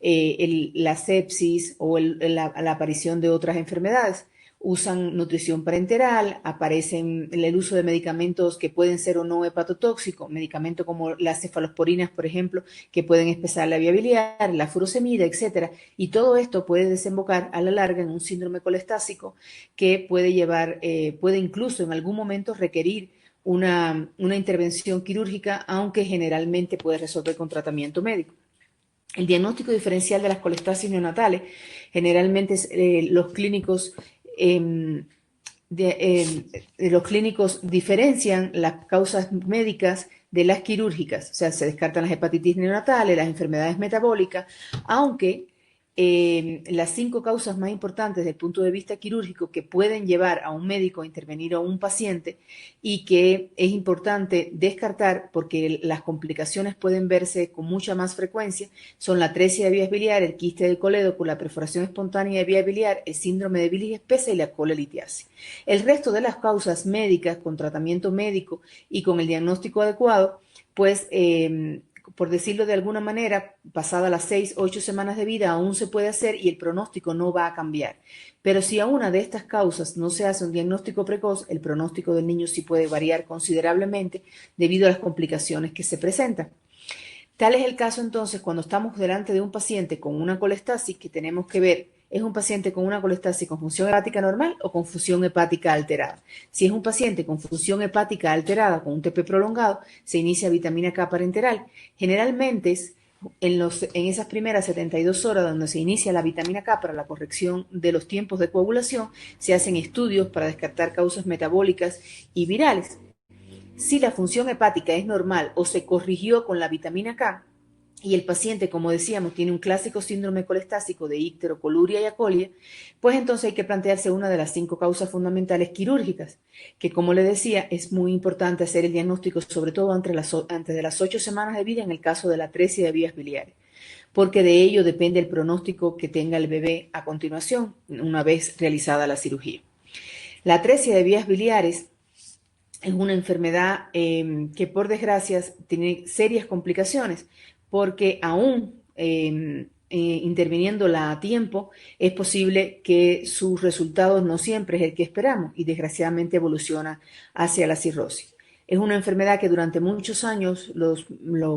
Speaker 3: la sepsis o la aparición de otras enfermedades. Usan nutrición parenteral, aparecen el uso de medicamentos que pueden ser o no hepatotóxicos, medicamentos como las cefalosporinas, por ejemplo, que pueden espesar la vía biliar, la furosemida, etcétera. Y todo esto puede desembocar a la larga en un síndrome colestásico que puede incluso en algún momento requerir una intervención quirúrgica, aunque generalmente puede resolver con tratamiento médico. El diagnóstico diferencial de las colestasis neonatales, generalmente los clínicos diferencian las causas médicas de las quirúrgicas, o sea, se descartan las hepatitis neonatales, las enfermedades metabólicas, aunque las 5 causas más importantes desde el punto de vista quirúrgico que pueden llevar a un médico a intervenir a un paciente y que es importante descartar porque las complicaciones pueden verse con mucha más frecuencia son la atresia de vías biliares, el quiste del colédoco, la perforación espontánea de vía biliar, el síndrome de bilis espesa y la colelitiasis. El resto de las causas médicas con tratamiento médico y con el diagnóstico adecuado, pues por decirlo de alguna manera, pasadas las 6 o 8 semanas de vida aún se puede hacer y el pronóstico no va a cambiar. Pero si a una de estas causas no se hace un diagnóstico precoz, el pronóstico del niño sí puede variar considerablemente debido a las complicaciones que se presentan. Tal es el caso entonces cuando estamos delante de un paciente con una colestasis que tenemos que ver, ¿es un paciente con una colestasis con función hepática normal o con función hepática alterada? Si es un paciente con función hepática alterada, con un TP prolongado, se inicia vitamina K parenteral. Generalmente en esas primeras 72 horas donde se inicia la vitamina K para la corrección de los tiempos de coagulación, se hacen estudios para descartar causas metabólicas y virales. Si la función hepática es normal o se corrigió con la vitamina K y el paciente, como decíamos, tiene un clásico síndrome colestásico de íctero, coluria y acolia, pues entonces hay que plantearse una de las 5 causas fundamentales quirúrgicas, que como le decía, es muy importante hacer el diagnóstico, sobre todo antes de las 8 semanas de vida en el caso de la atresia de vías biliares, porque de ello depende el pronóstico que tenga el bebé a continuación, una vez realizada la cirugía. La atresia de vías biliares es una enfermedad que por desgracia tiene serias complicaciones porque aún interviniéndola a tiempo es posible que sus resultados no siempre es el que esperamos y desgraciadamente evoluciona hacia la cirrosis. Es una enfermedad que durante muchos años los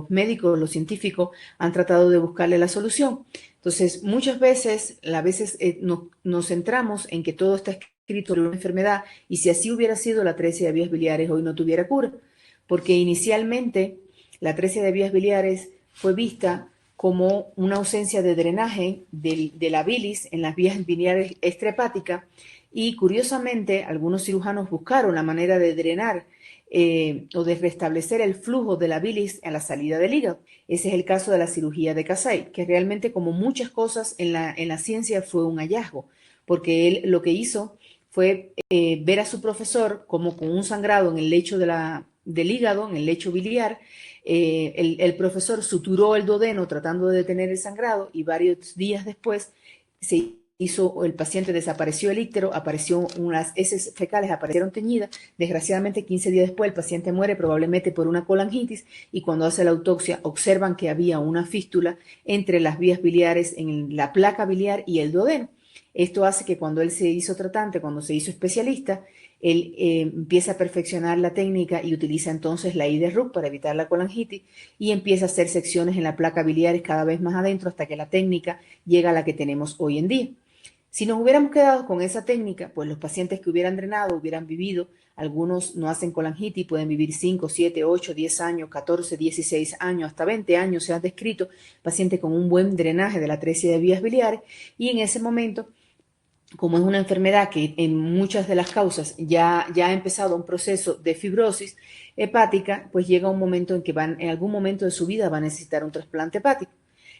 Speaker 3: médicos, los científicos han tratado de buscarle la solución. Entonces, muchas veces nos centramos en que todo está escrito sobre una enfermedad, y si así hubiera sido, la atresia de vías biliares hoy no tuviera cura, porque inicialmente la atresia de vías biliares fue vista como una ausencia de drenaje de la bilis en las vías biliares extrahepáticas, y curiosamente algunos cirujanos buscaron la manera de drenar o de restablecer el flujo de la bilis en la salida del hígado. Ese es el caso de la cirugía de Kasai, que realmente, como muchas cosas en la ciencia, fue un hallazgo, porque él lo que hizo fue ver a su profesor como con un sangrado en el lecho del hígado, en el lecho biliar. El profesor suturó el duodeno tratando de detener el sangrado, y varios días después el paciente desapareció el íctero, apareció unas heces fecales, aparecieron teñidas. Desgraciadamente, 15 días después, el paciente muere, probablemente por una colangitis, y cuando hace la autopsia observan que había una fístula entre las vías biliares, en la placa biliar y el duodeno. Esto hace que cuando él se hizo tratante, cuando se hizo especialista, él empieza a perfeccionar la técnica y utiliza entonces la IDRUC para evitar la colangitis, y empieza a hacer secciones en la placa biliares cada vez más adentro hasta que la técnica llega a la que tenemos hoy en día. Si nos hubiéramos quedado con esa técnica, pues los pacientes que hubieran drenado hubieran vivido, algunos no hacen colangitis, pueden vivir 5, 7, 8, 10 años, 14, 16 años, hasta 20 años se ha descrito pacientes con un buen drenaje de la atresia de vías biliares, y en ese momento, como es una enfermedad que en muchas de las causas ya ha empezado un proceso de fibrosis hepática, pues llega un momento en que en algún momento de su vida va a necesitar un trasplante hepático.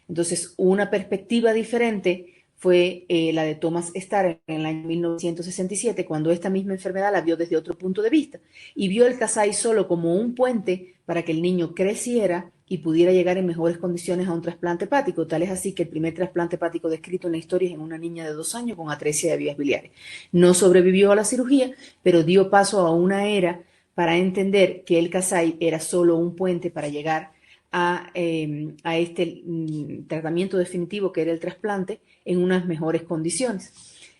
Speaker 3: Entonces, una perspectiva diferente fue la de Thomas Starr en el año 1967, cuando esta misma enfermedad la vio desde otro punto de vista, y vio el Kasai solo como un puente para que el niño creciera y pudiera llegar en mejores condiciones a un trasplante hepático. Tal es así que el primer trasplante hepático descrito en la historia es en una niña de 2 años con atresia de vías biliares. No sobrevivió a la cirugía, pero dio paso a una era para entender que el Kasai era solo un puente para llegar a este tratamiento definitivo, que era el trasplante, en unas mejores condiciones.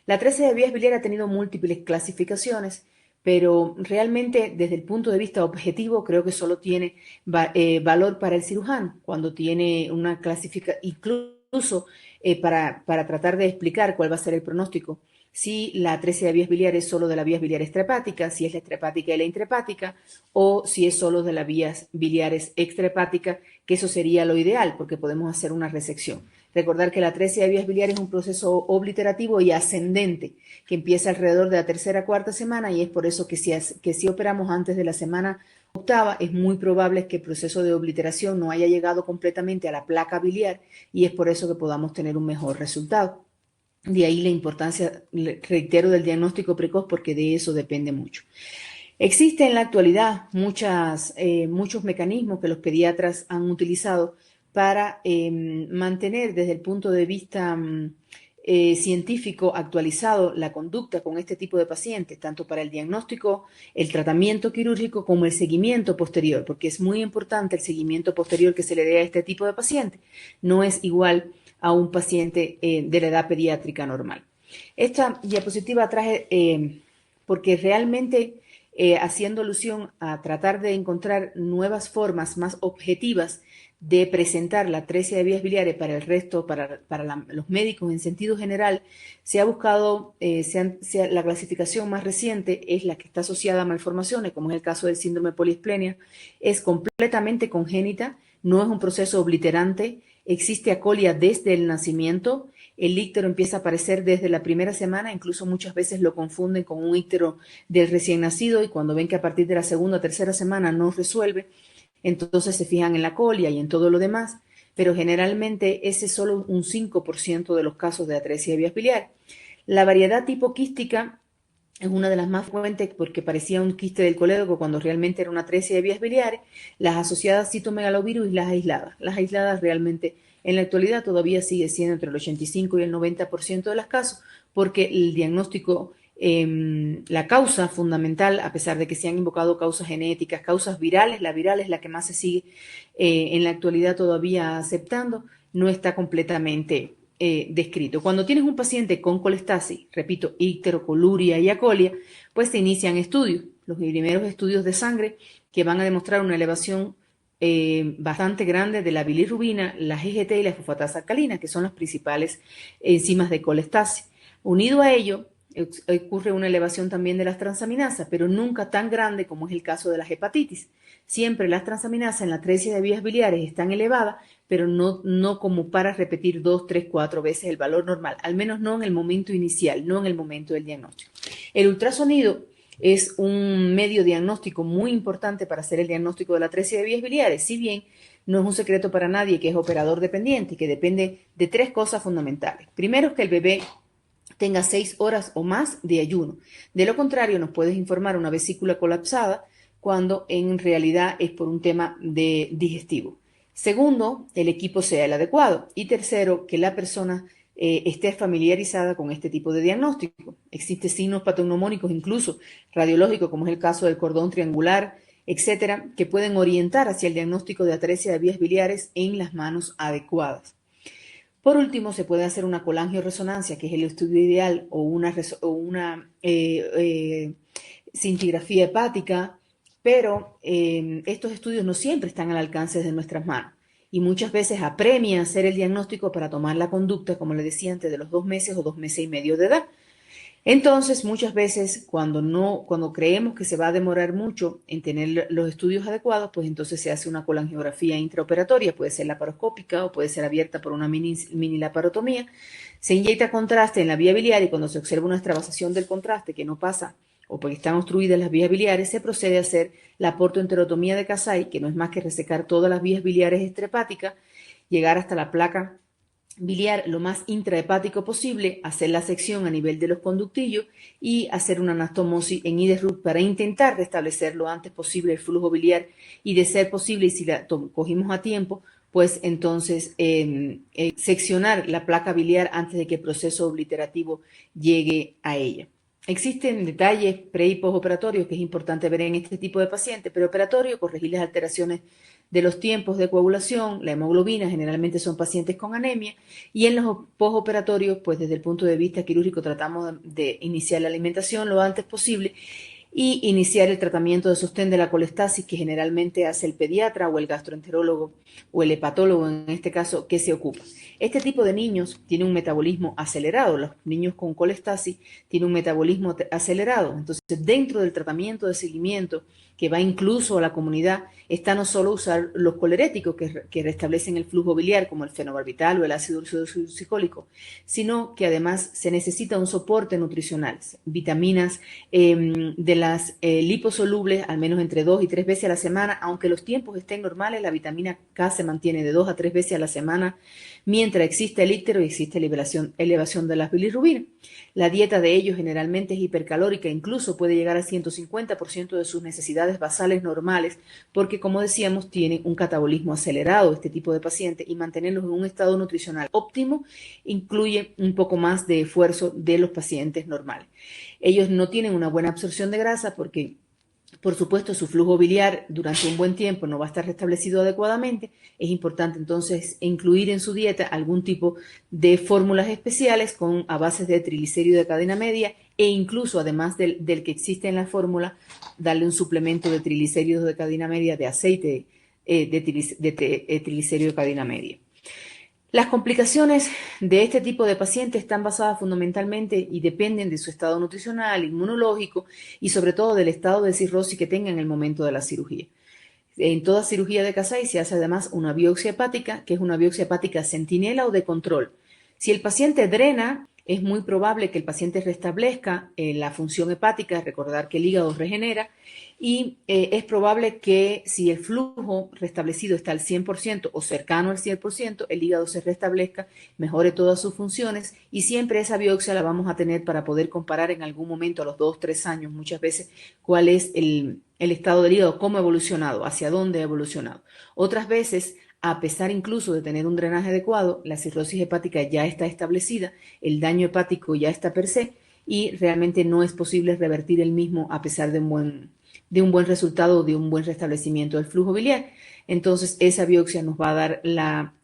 Speaker 3: La atresia de vías biliares ha tenido múltiples clasificaciones, pero realmente desde el punto de vista objetivo creo que solo tiene valor para el cirujano, cuando tiene una clasificación, incluso para tratar de explicar cuál va a ser el pronóstico. Si la atresia de vías biliares es solo de la vías biliares extrahepáticas, si es la extrahepática y la intrahepática, o si es solo de las vías biliares extrahepáticas, que eso sería lo ideal, porque podemos hacer una resección. Recordar que la atresia de vías biliares es un proceso obliterativo y ascendente, que empieza alrededor de la tercera, cuarta semana, y es por eso que si operamos antes de la semana octava, es muy probable que el proceso de obliteración no haya llegado completamente a la placa biliar, y es por eso que podamos tener un mejor resultado. De ahí la importancia, reitero, del diagnóstico precoz, porque de eso depende mucho. Existen en la actualidad muchos mecanismos que los pediatras han utilizado para mantener desde el punto de vista científico actualizado la conducta con este tipo de pacientes, tanto para el diagnóstico, el tratamiento quirúrgico, como el seguimiento posterior, porque es muy importante el seguimiento posterior que se le dé a este tipo de paciente. No es igual a un paciente de la edad pediátrica normal. Esta diapositiva traje porque realmente haciendo alusión a tratar de encontrar nuevas formas más objetivas de presentar la atresia de vías biliares para el resto, para los médicos en sentido general, se ha buscado, la clasificación más reciente es la que está asociada a malformaciones, como es el caso del síndrome de poliesplenia. Es completamente congénita, no es un proceso obliterante, existe acolia desde el nacimiento. El íctero empieza a aparecer desde la primera semana, incluso muchas veces lo confunden con un íctero del recién nacido, y cuando ven que a partir de la segunda o tercera semana no resuelve, entonces se fijan en la acolia y en todo lo demás, pero generalmente ese es solo un 5% de los casos de atresia de vías biliares. La variedad tipo quística es una de las más frecuentes porque parecía un quiste del colédoco cuando realmente era una atresia de vías biliares, las asociadas citomegalovirus y las aisladas. Las aisladas realmente en la actualidad todavía sigue siendo entre el 85 y el 90% de los casos, porque el diagnóstico, la causa fundamental, a pesar de que se han invocado causas genéticas, causas virales, la viral es la que más se sigue en la actualidad todavía aceptando, no está completamente descrito. Cuando tienes un paciente con colestasis, repito, icterocoluria y acolia, pues se inician estudios, los primeros estudios de sangre que van a demostrar una elevación bastante grande de la bilirrubina, la GGT y la fosfatasa alcalina, que son las principales enzimas de colestasis. Unido a ello, ocurre una elevación también de las transaminasas, pero nunca tan grande como es el caso de las hepatitis. Siempre las transaminasas en la atresia de vías biliares están elevadas, pero no como para repetir 2, 3, 4 veces el valor normal, al menos no en el momento inicial, no en el momento del diagnóstico. El ultrasonido es un medio diagnóstico muy importante para hacer el diagnóstico de la atresia de vías biliares, si bien no es un secreto para nadie que es operador dependiente, que depende de 3 cosas fundamentales. Primero es que el bebé tenga 6 horas o más de ayuno. De lo contrario, nos puedes informar una vesícula colapsada cuando en realidad es por un tema de digestivo. Segundo, el equipo sea el adecuado. Y tercero, que la persona esté familiarizada con este tipo de diagnóstico. Existen signos patognomónicos, incluso radiológicos, como es el caso del cordón triangular, etcétera, que pueden orientar hacia el diagnóstico de atresia de vías biliares en las manos adecuadas. Por último, se puede hacer una colangioresonancia, que es el estudio ideal, o una cintigrafía hepática, pero estos estudios no siempre están al alcance de nuestras manos y muchas veces apremia hacer el diagnóstico para tomar la conducta, como le decía antes, de los 2 meses o 2 meses y medio de edad. Entonces, muchas veces cuando creemos que se va a demorar mucho en tener los estudios adecuados, pues entonces se hace una colangiografía intraoperatoria, puede ser laparoscópica o puede ser abierta por una mini laparotomía. Se inyecta contraste en la vía biliar y cuando se observa una extravasación del contraste que no pasa o porque están obstruidas las vías biliares, se procede a hacer la portoenterotomía de Kasai, que no es más que resecar todas las vías biliares extrahepáticas, llegar hasta la placa biliar lo más intrahepático posible, hacer la sección a nivel de los conductillos y hacer una anastomosis en IDERUT para intentar restablecer lo antes posible el flujo biliar y, de ser posible, y si la cogimos a tiempo, pues entonces seccionar la placa biliar antes de que el proceso obliterativo llegue a ella. Existen detalles pre y postoperatorios que es importante ver en este tipo de pacientes. Preoperatorio, corregir las alteraciones de los tiempos de coagulación, la hemoglobina, generalmente son pacientes con anemia, y en los postoperatorios, pues desde el punto de vista quirúrgico tratamos de iniciar la alimentación lo antes posible y iniciar el tratamiento de sostén de la colestasis, que generalmente hace el pediatra o el gastroenterólogo o el hepatólogo, en este caso, que se ocupa. Este tipo de niños tiene un metabolismo acelerado. Los niños con colestasis tienen un metabolismo acelerado. Entonces, dentro del tratamiento de seguimiento, que va incluso a la comunidad, está no solo usar los coleréticos que restablecen el flujo biliar, como el fenobarbital o el ácido ursodeoxycólico, sino que además se necesita un soporte nutricional, vitaminas de las liposolubles, al menos entre 2 y 3 veces a la semana, aunque los tiempos estén normales, la vitamina K se mantiene de 2 a 3 veces a la semana, mientras existe el íctero y existe elevación de las bilirrubinas. La dieta de ellos generalmente es hipercalórica, incluso puede llegar al 150% de sus necesidades basales normales, porque, como decíamos, tienen un catabolismo acelerado este tipo de pacientes, y mantenerlos en un estado nutricional óptimo incluye un poco más de esfuerzo de los pacientes normales. Ellos no tienen una buena absorción de grasa porque, por supuesto, su flujo biliar durante un buen tiempo no va a estar restablecido adecuadamente. Es importante entonces incluir en su dieta algún tipo de fórmulas especiales a base de triglicérido de cadena media, e incluso, además del que existe en la fórmula, darle un suplemento de triglicéridos de cadena media, de aceite de triglicérido de cadena media. Las complicaciones de este tipo de pacientes están basadas fundamentalmente y dependen de su estado nutricional, inmunológico y sobre todo del estado de cirrosis que tenga en el momento de la cirugía. En toda cirugía de Kasai se hace además una biopsia hepática, que es una biopsia hepática centinela o de control. Si el paciente drena, es muy probable que el paciente restablezca la función hepática, recordar que el hígado regenera, y es probable que si el flujo restablecido está al 100% o cercano al 100%, el hígado se restablezca, mejore todas sus funciones, y siempre esa biopsia la vamos a tener para poder comparar en algún momento a los 2 o 3 años, muchas veces, cuál es el estado del hígado, cómo ha evolucionado, hacia dónde ha evolucionado. Otras veces, a pesar incluso de tener un drenaje adecuado, la cirrosis hepática ya está establecida, el daño hepático ya está per se, y realmente no es posible revertir el mismo a pesar de un buen resultado, de un buen restablecimiento del flujo biliar. Entonces, esa biopsia nos va a dar la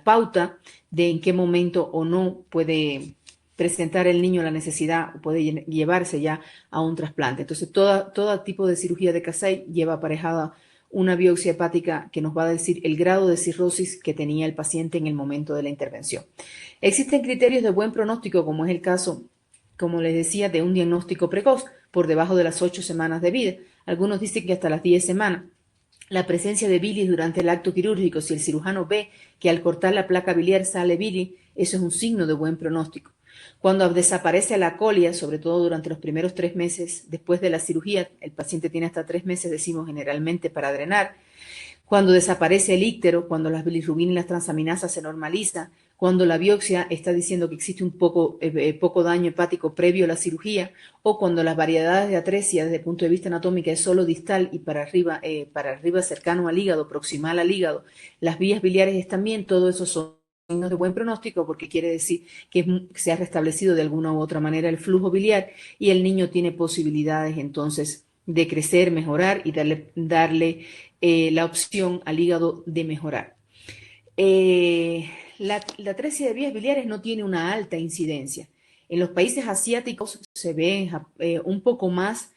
Speaker 3: pauta de en qué momento o no puede presentar el niño la necesidad, o puede llevarse ya a un trasplante. Entonces, todo tipo de cirugía de Kasai lleva aparejada una biopsia hepática que nos va a decir el grado de cirrosis que tenía el paciente en el momento de la intervención. Existen criterios de buen pronóstico, como es el caso como les decía, de un diagnóstico precoz, por debajo de las 8 semanas de vida. Algunos dicen que hasta las 10 semanas. La presencia de bilis durante el acto quirúrgico, si el cirujano ve que al cortar la placa biliar sale bilis, eso es un signo de buen pronóstico. Cuando desaparece la colia, sobre todo durante los primeros 3 meses después de la cirugía, el paciente tiene hasta 3 meses, decimos generalmente, para drenar. Cuando desaparece el íctero, cuando las bilirrubinas y las transaminasas se normalizan, cuando la biopsia está diciendo que existe un poco daño hepático previo a la cirugía, o cuando las variedades de atresia desde el punto de vista anatómico es solo distal y para arriba cercano al hígado, proximal al hígado, las vías biliares están bien, todo eso son signos de buen pronóstico porque quiere decir que se ha restablecido de alguna u otra manera el flujo biliar y el niño tiene posibilidades entonces de crecer, mejorar y darle la opción al hígado de mejorar. La atresia de vías biliares no tiene una alta incidencia. En los países asiáticos se ve un poco más,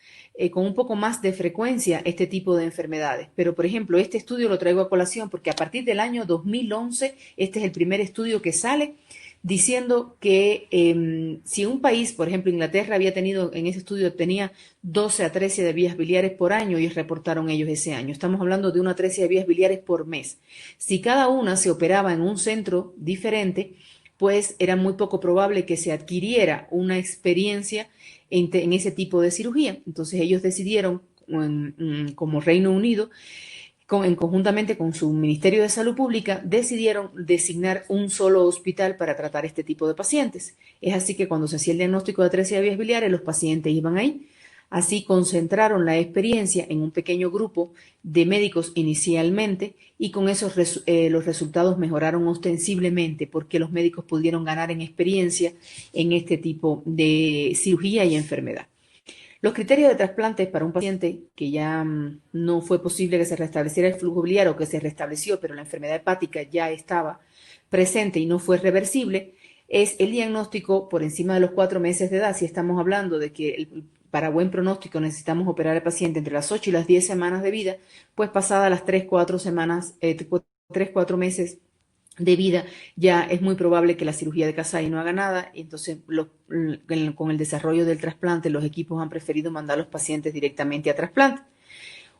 Speaker 3: con un poco más de frecuencia este tipo de enfermedades. Pero, por ejemplo, este estudio lo traigo a colación porque a partir del año 2011, este es el primer estudio que sale diciendo que si un país, por ejemplo, Inglaterra había tenido, en ese estudio tenía 12 atresia de vías biliares por año y reportaron ellos ese año. Estamos hablando de una atresia de vías biliares por mes. Si cada una se operaba en un centro diferente, pues era muy poco probable que se adquiriera una experiencia en ese tipo de cirugía. Entonces ellos decidieron, como Reino Unido, conjuntamente con su Ministerio de Salud Pública, decidieron designar un solo hospital para tratar este tipo de pacientes. Es así que cuando se hacía el diagnóstico de atresia de vías biliares, los pacientes iban ahí. Así concentraron la experiencia en un pequeño grupo de médicos inicialmente y con esos los resultados mejoraron ostensiblemente porque los médicos pudieron ganar en experiencia en este tipo de cirugía y enfermedad. Los criterios de trasplante para un paciente que ya no fue posible que se restableciera el flujo biliar o que se restableció, pero la enfermedad hepática ya estaba presente y no fue reversible, es el diagnóstico por encima de los 4 meses de edad. Si estamos hablando de que para buen pronóstico necesitamos operar al paciente entre las 8 y las 10 semanas de vida, pues pasadas las 3-4 semanas, 3-4 meses de vida, ya es muy probable que la cirugía de Kasai no haga nada, y entonces con el desarrollo del trasplante los equipos han preferido mandar a los pacientes directamente a trasplante.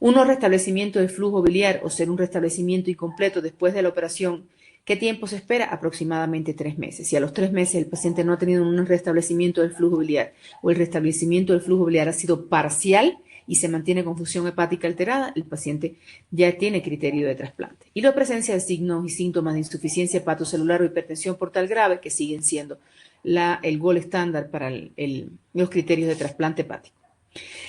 Speaker 3: Un restablecimiento del flujo biliar o ser un restablecimiento incompleto después de la operación, ¿qué tiempo se espera? Aproximadamente 3 meses. Si a los 3 meses el paciente no ha tenido un restablecimiento del flujo biliar o el restablecimiento del flujo biliar ha sido parcial y se mantiene con función hepática alterada, el paciente ya tiene criterio de trasplante. Y la presencia de signos y síntomas de insuficiencia hepatocelular o hipertensión portal grave, que siguen siendo el gol estándar para los criterios de trasplante hepático.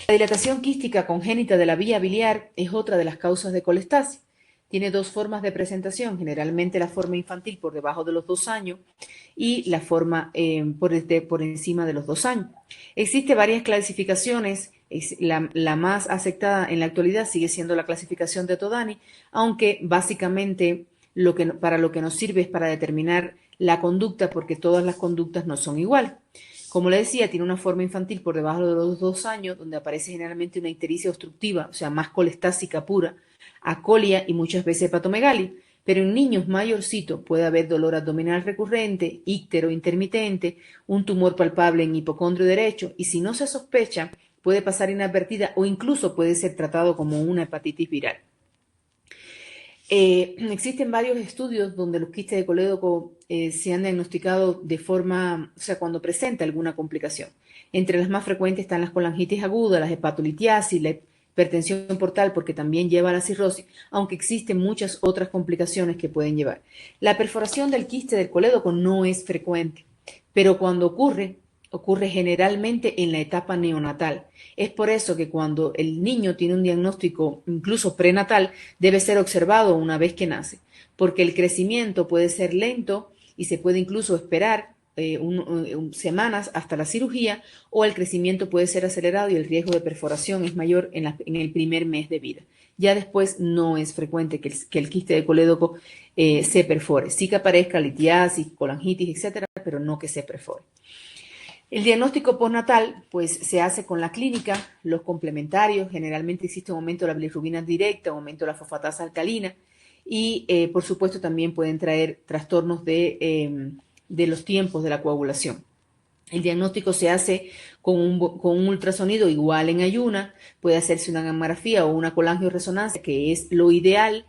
Speaker 3: La dilatación quística congénita de la vía biliar es otra de las causas de colestasis. Tiene 2 formas de presentación, generalmente la forma infantil por debajo de los 2 años y la forma por encima de los 2 años. Existen varias clasificaciones. La más aceptada en la actualidad sigue siendo la clasificación de Todani, aunque básicamente para lo que nos sirve es para determinar la conducta, porque todas las conductas no son iguales. Como le decía, tiene una forma infantil por debajo de los 2 años, donde aparece generalmente una ictericia obstructiva, o sea, más colestásica pura, acolia y muchas veces hepatomegalia. Pero en niños mayorcitos puede haber dolor abdominal recurrente, íctero intermitente, un tumor palpable en hipocondrio derecho, y si no se sospecha, puede pasar inadvertida o incluso puede ser tratado como una hepatitis viral. Existen varios estudios donde los quistes de colédoco se han diagnosticado de forma, o sea, cuando presenta alguna complicación. Entre las más frecuentes están las colangitis agudas, las hepatolitiasis, la hipertensión portal, porque también lleva a la cirrosis, aunque existen muchas otras complicaciones que pueden llevar. La perforación del quiste del colédoco no es frecuente, pero cuando ocurre generalmente en la etapa neonatal. Es por eso que cuando el niño tiene un diagnóstico incluso prenatal, debe ser observado una vez que nace, porque el crecimiento puede ser lento y se puede incluso esperar semanas hasta la cirugía, o el crecimiento puede ser acelerado y el riesgo de perforación es mayor en el primer mes de vida. Ya después no es frecuente que el quiste de colédoco se perfore. Sí que aparezca litiasis, colangitis, etcétera, pero no que se perfore. El diagnóstico postnatal, pues, se hace con la clínica, los complementarios, generalmente existe un aumento de la bilirrubina directa, un aumento de la fosfatasa alcalina y, por supuesto, también pueden traer trastornos de los tiempos de la coagulación. El diagnóstico se hace con un ultrasonido igual en ayuna, puede hacerse una gamografía o una colangioresonancia, que es lo ideal.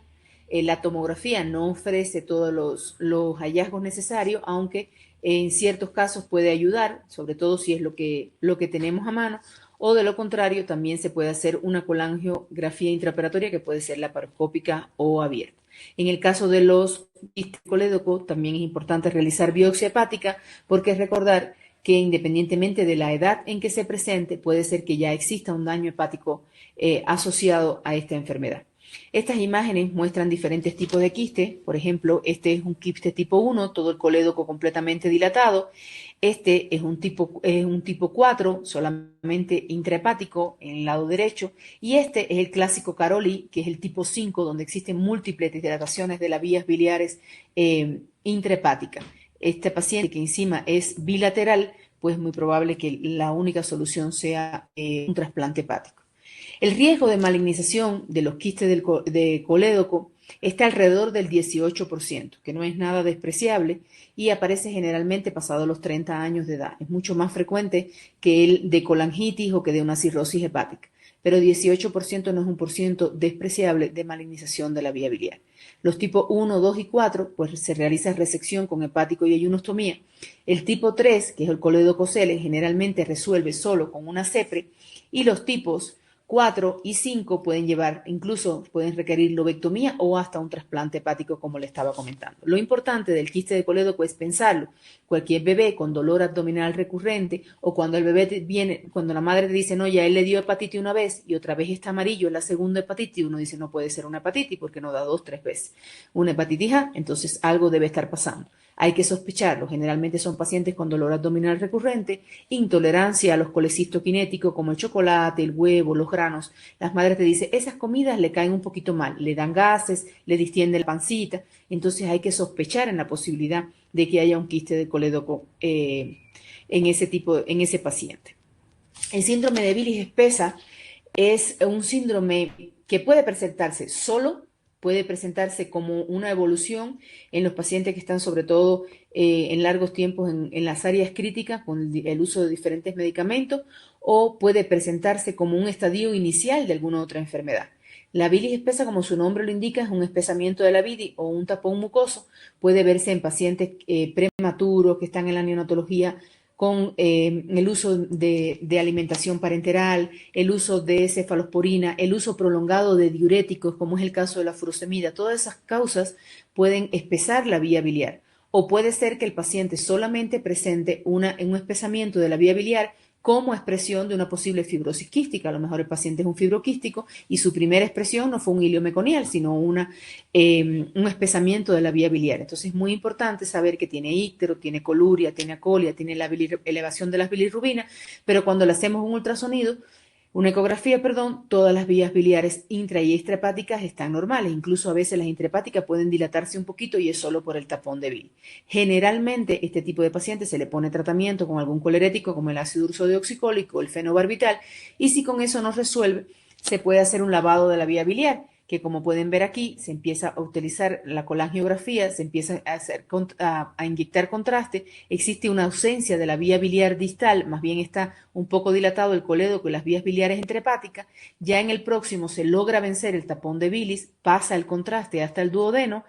Speaker 3: La tomografía no ofrece todos los hallazgos necesarios, aunque en ciertos casos puede ayudar, sobre todo si es lo que tenemos a mano, o de lo contrario también se puede hacer una colangiografía intraoperatoria que puede ser laparoscópica o abierta. En el caso de los quistes colédocos también es importante realizar biopsia hepática, porque es recordar que independientemente de la edad en que se presente, puede ser que ya exista un daño hepático asociado a esta enfermedad. Estas imágenes muestran diferentes tipos de quistes. Por ejemplo, este es un quiste tipo 1, todo el colédoco completamente dilatado. Este es un tipo 4, solamente intrahepático en el lado derecho. Y este es el clásico Caroli, que es el tipo 5, donde existen múltiples dilataciones de las vías biliares intrahepáticas. Este paciente que encima es bilateral, pues es muy probable que la única solución sea un trasplante hepático. El riesgo de malignización de los quistes de colédoco está alrededor del 18%, que no es nada despreciable y aparece generalmente pasado los 30 años de edad. Es mucho más frecuente que el de colangitis o que de una cirrosis hepática, pero 18% no es un porciento despreciable de malignización de la vía biliar. Los tipos 1, 2 y 4, pues se realiza resección con hepático y ayunostomía. El tipo 3, que es el coledococele, generalmente resuelve solo con una CEPRE, y los tipos 4 y 5 incluso pueden requerir lobectomía o hasta un trasplante hepático, como le estaba comentando. Lo importante del quiste de colédoco es pensarlo. Cualquier bebé con dolor abdominal recurrente, o cuando el bebé cuando la madre te dice, no, ya él le dio hepatitis una vez y otra vez está amarillo, la segunda hepatitis, uno dice, no puede ser una hepatitis porque no da 2, 3 veces. Una hepatitis A, entonces algo debe estar pasando. Hay que sospecharlo. Generalmente son pacientes con dolor abdominal recurrente, intolerancia a los colecistoquinéticos como el chocolate, el huevo, los granos. Las madres te dicen, esas comidas le caen un poquito mal, le dan gases, le distiende la pancita. Entonces hay que sospechar en la posibilidad de que haya un quiste de colédoco en ese paciente. El síndrome de bilis espesa es un síndrome que puede presentarse solo, puede presentarse como una evolución en los pacientes que están sobre todo en largos tiempos en las áreas críticas con el uso de diferentes medicamentos, o puede presentarse como un estadio inicial de alguna otra enfermedad. La bilis espesa, como su nombre lo indica, es un espesamiento de la bilis o un tapón mucoso. Puede verse en pacientes prematuros que están en la neonatología con el uso de alimentación parenteral, el uso de cefalosporina, el uso prolongado de diuréticos, como es el caso de la furosemida. Todas esas causas pueden espesar la vía biliar. O puede ser que el paciente solamente presente un espesamiento de la vía biliar como expresión de una posible fibrosis quística. A lo mejor el paciente es un fibroquístico y su primera expresión no fue un hilio meconial, sino un espesamiento de la vía biliar. Entonces es muy importante saber que tiene íctero, tiene coluria, tiene acolia, tiene la elevación de las bilirrubinas, pero cuando le hacemos una ecografía, todas las vías biliares intra y extrahepáticas están normales. Incluso a veces las intrahepáticas pueden dilatarse un poquito y es solo por el tapón de bilis. Generalmente este tipo de pacientes se le pone tratamiento con algún colerético como el ácido ursodeoxicólico o el fenobarbital, y si con eso no resuelve, se puede hacer un lavado de la vía biliar, que como pueden ver aquí, se empieza a utilizar la colangiografía, se empieza a inyectar contraste, existe una ausencia de la vía biliar distal, más bien está un poco dilatado el colédoco y las vías biliares intrahepáticas. Ya en el próximo se logra vencer el tapón de bilis, pasa el contraste hasta el duodeno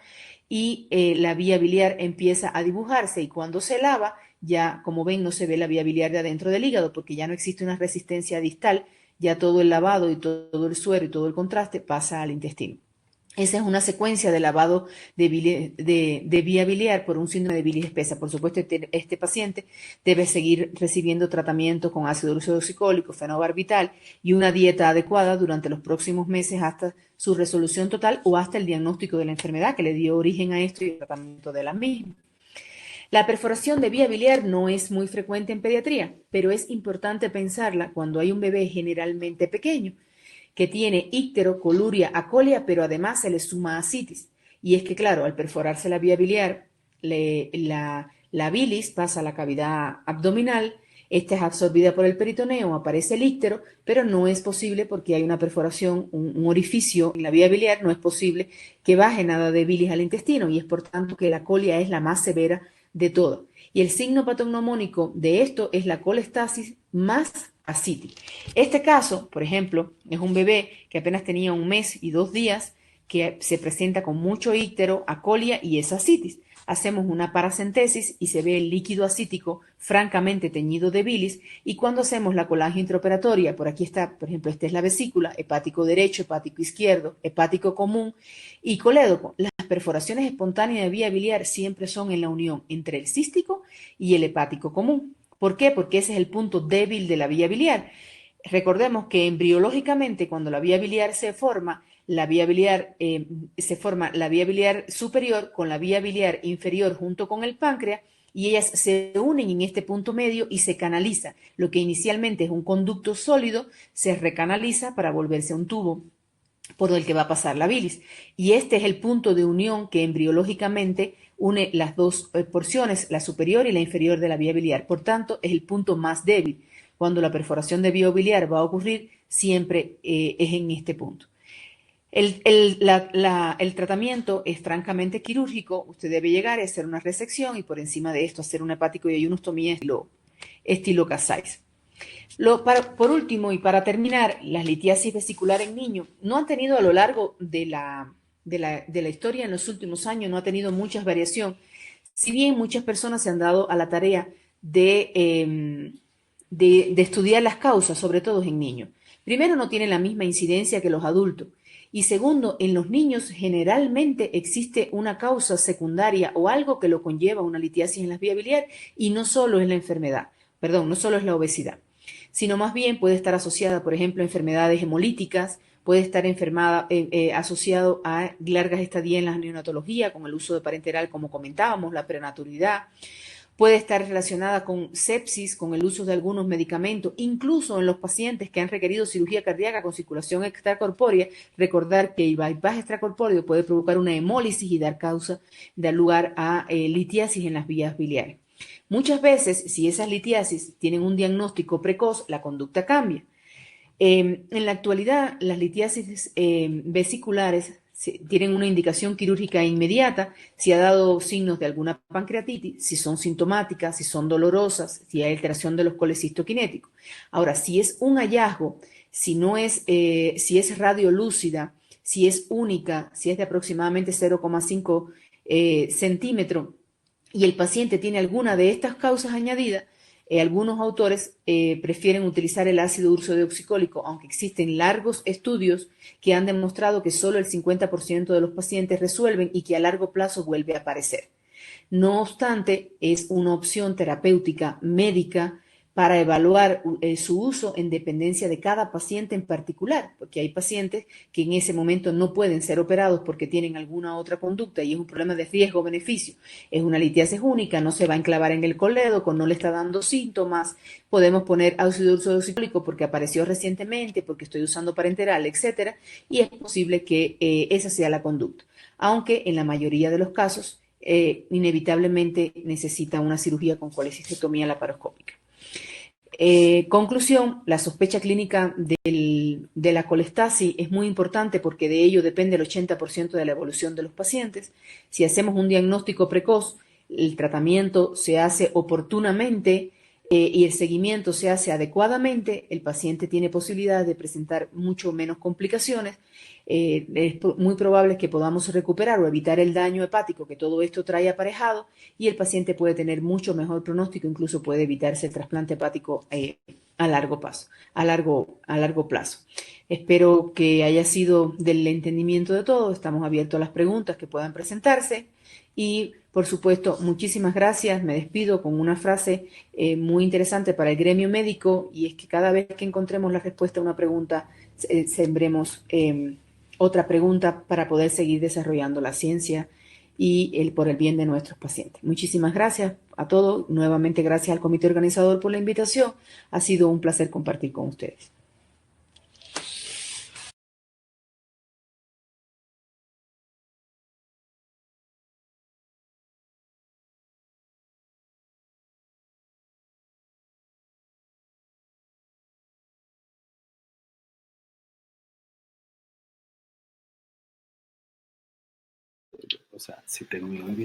Speaker 3: y la vía biliar empieza a dibujarse, y cuando se lava, ya como ven no se ve la vía biliar de adentro del hígado porque ya no existe una resistencia distal, ya todo el lavado y todo el suero y todo el contraste pasa al intestino. Esa es una secuencia de lavado de vía biliar por un síndrome de bilis espesa. Por supuesto, este paciente debe seguir recibiendo tratamiento con ácido ursodeoxicólico, fenobarbital y una dieta adecuada durante los próximos meses hasta su resolución total o hasta el diagnóstico de la enfermedad que le dio origen a esto y el tratamiento de la misma. La perforación de vía biliar no es muy frecuente en pediatría, pero es importante pensarla cuando hay un bebé generalmente pequeño que tiene íctero, coluria, acolia, pero además se le suma ascitis. Y es que, claro, al perforarse la vía biliar, la bilis pasa a la cavidad abdominal, esta es absorbida por el peritoneo, aparece el íctero, pero no es posible porque hay una perforación, un orificio en la vía biliar, no es posible que baje nada de bilis al intestino, y es por tanto que la colia es la más severa de todo. Y el signo patognomónico de esto es la colestasis más ascitis. Este caso, por ejemplo, es un bebé que apenas tenía 1 mes y 2 días, que se presenta con mucho íctero, acolia y es ascitis. Hacemos una paracentesis y se ve el líquido ascítico francamente teñido de bilis, y cuando hacemos la colangia intraoperatoria, por aquí está, por ejemplo, esta es la vesícula, hepático derecho, hepático izquierdo, hepático común y colédoco. Las perforaciones espontáneas de vía biliar siempre son en la unión entre el cístico y el hepático común. ¿Por qué? Porque ese es el punto débil de la vía biliar. Recordemos que embriológicamente, cuando la vía biliar se forma la vía biliar superior con la vía biliar inferior junto con el páncreas, y ellas se unen en este punto medio y se canaliza. Lo que inicialmente es un conducto sólido se recanaliza para volverse un tubo por el que va a pasar la bilis. Y este es el punto de unión que embriológicamente une las dos porciones, la superior y la inferior de la vía biliar. Por tanto, es el punto más débil. Cuando la perforación de vía biliar va a ocurrir, siempre es en este punto. El tratamiento es francamente quirúrgico. Usted debe llegar a hacer una resección y por encima de esto hacer un hepático y ayunostomía estilo Casais. Por último y para terminar, las litiasis vesicular en niños no han tenido a lo largo de la historia en los últimos años, no ha tenido mucha variación, si bien muchas personas se han dado a la tarea de estudiar las causas, sobre todo en niños. Primero, no tienen la misma incidencia que los adultos. Y segundo, en los niños generalmente existe una causa secundaria o algo que lo conlleva una litiasis en las vías biliares, y no solo es la enfermedad, perdón, no solo es la obesidad, sino más bien puede estar asociada, por ejemplo, a enfermedades hemolíticas, puede estar asociado a largas estadías en la neonatología, con el uso de parenteral, como comentábamos, la prenatulidad, puede estar relacionada con sepsis, con el uso de algunos medicamentos, incluso en los pacientes que han requerido cirugía cardíaca con circulación extracorpórea. Recordar que el bypass extracorpóreo puede provocar una hemólisis y dar lugar a litiasis en las vías biliares. Muchas veces, si esas litiasis tienen un diagnóstico precoz, la conducta cambia. En la actualidad, las litiasis vesiculares tienen una indicación quirúrgica inmediata si ha dado signos de alguna pancreatitis, si son sintomáticas, si son dolorosas, si hay alteración de los colecistoquinéticos. Ahora, si es un hallazgo, si es radiolúcida, si es única, si es de aproximadamente 0,5 centímetros, y el paciente tiene alguna de estas causas añadidas, algunos autores prefieren utilizar el ácido ursodeoxicólico, aunque existen largos estudios que han demostrado que solo el 50% de los pacientes resuelven y que a largo plazo vuelve a aparecer. No obstante, es una opción terapéutica médica para evaluar su uso en dependencia de cada paciente en particular, porque hay pacientes que en ese momento no pueden ser operados porque tienen alguna otra conducta y es un problema de riesgo-beneficio. Es una litiasis única, no se va a enclavar en el colédoco, no le está dando síntomas, podemos poner ácido ursodeoxicólico porque apareció recientemente, porque estoy usando parenteral, etcétera, y es posible que esa sea la conducta, aunque en la mayoría de los casos inevitablemente necesita una cirugía con colecistectomía laparoscópica. Conclusión, la sospecha clínica de la colestasis es muy importante porque de ello depende el 80% de la evolución de los pacientes. Si hacemos un diagnóstico precoz, el tratamiento se hace oportunamente y el seguimiento se hace adecuadamente, el paciente tiene posibilidades de presentar mucho menos complicaciones. Es muy probable que podamos recuperar o evitar el daño hepático que todo esto trae aparejado, y el paciente puede tener mucho mejor pronóstico, incluso puede evitarse el trasplante hepático a largo plazo. Espero que haya sido del entendimiento de todo. Estamos abiertos a las preguntas que puedan presentarse y, por supuesto, muchísimas gracias. Me despido con una frase muy interesante para el gremio médico, y es que cada vez que encontremos la respuesta a una pregunta, sembremos otra pregunta para poder seguir desarrollando la ciencia y por el bien de nuestros pacientes. Muchísimas gracias a todos. Nuevamente, gracias al comité organizador por la invitación. Ha sido un placer compartir con ustedes.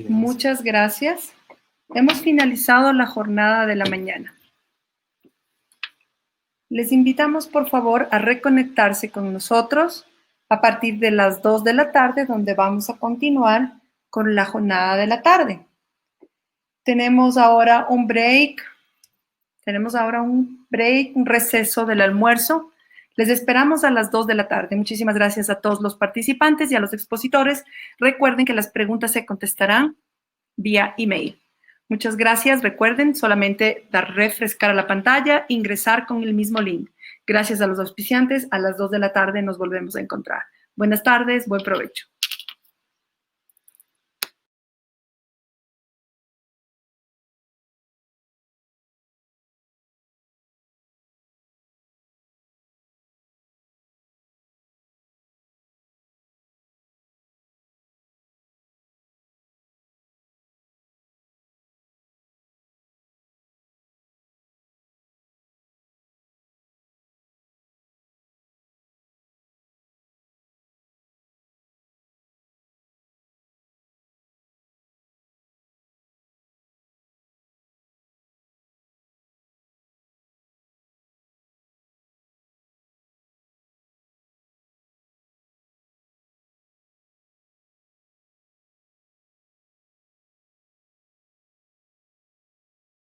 Speaker 1: Muchas gracias. Hemos finalizado la jornada de la mañana. Les invitamos, por favor, a reconectarse con nosotros a partir de las 2 de la tarde, donde vamos a continuar con la jornada de la tarde. Tenemos ahora un break, un receso del almuerzo. Les esperamos a las 2 de la tarde. Muchísimas gracias a todos los participantes y a los expositores. Recuerden que las preguntas se contestarán vía email. Muchas gracias. Recuerden solamente refrescar a la pantalla, ingresar con el mismo link. Gracias a los auspiciantes. A las 2 de la tarde nos volvemos a encontrar. Buenas tardes, buen provecho.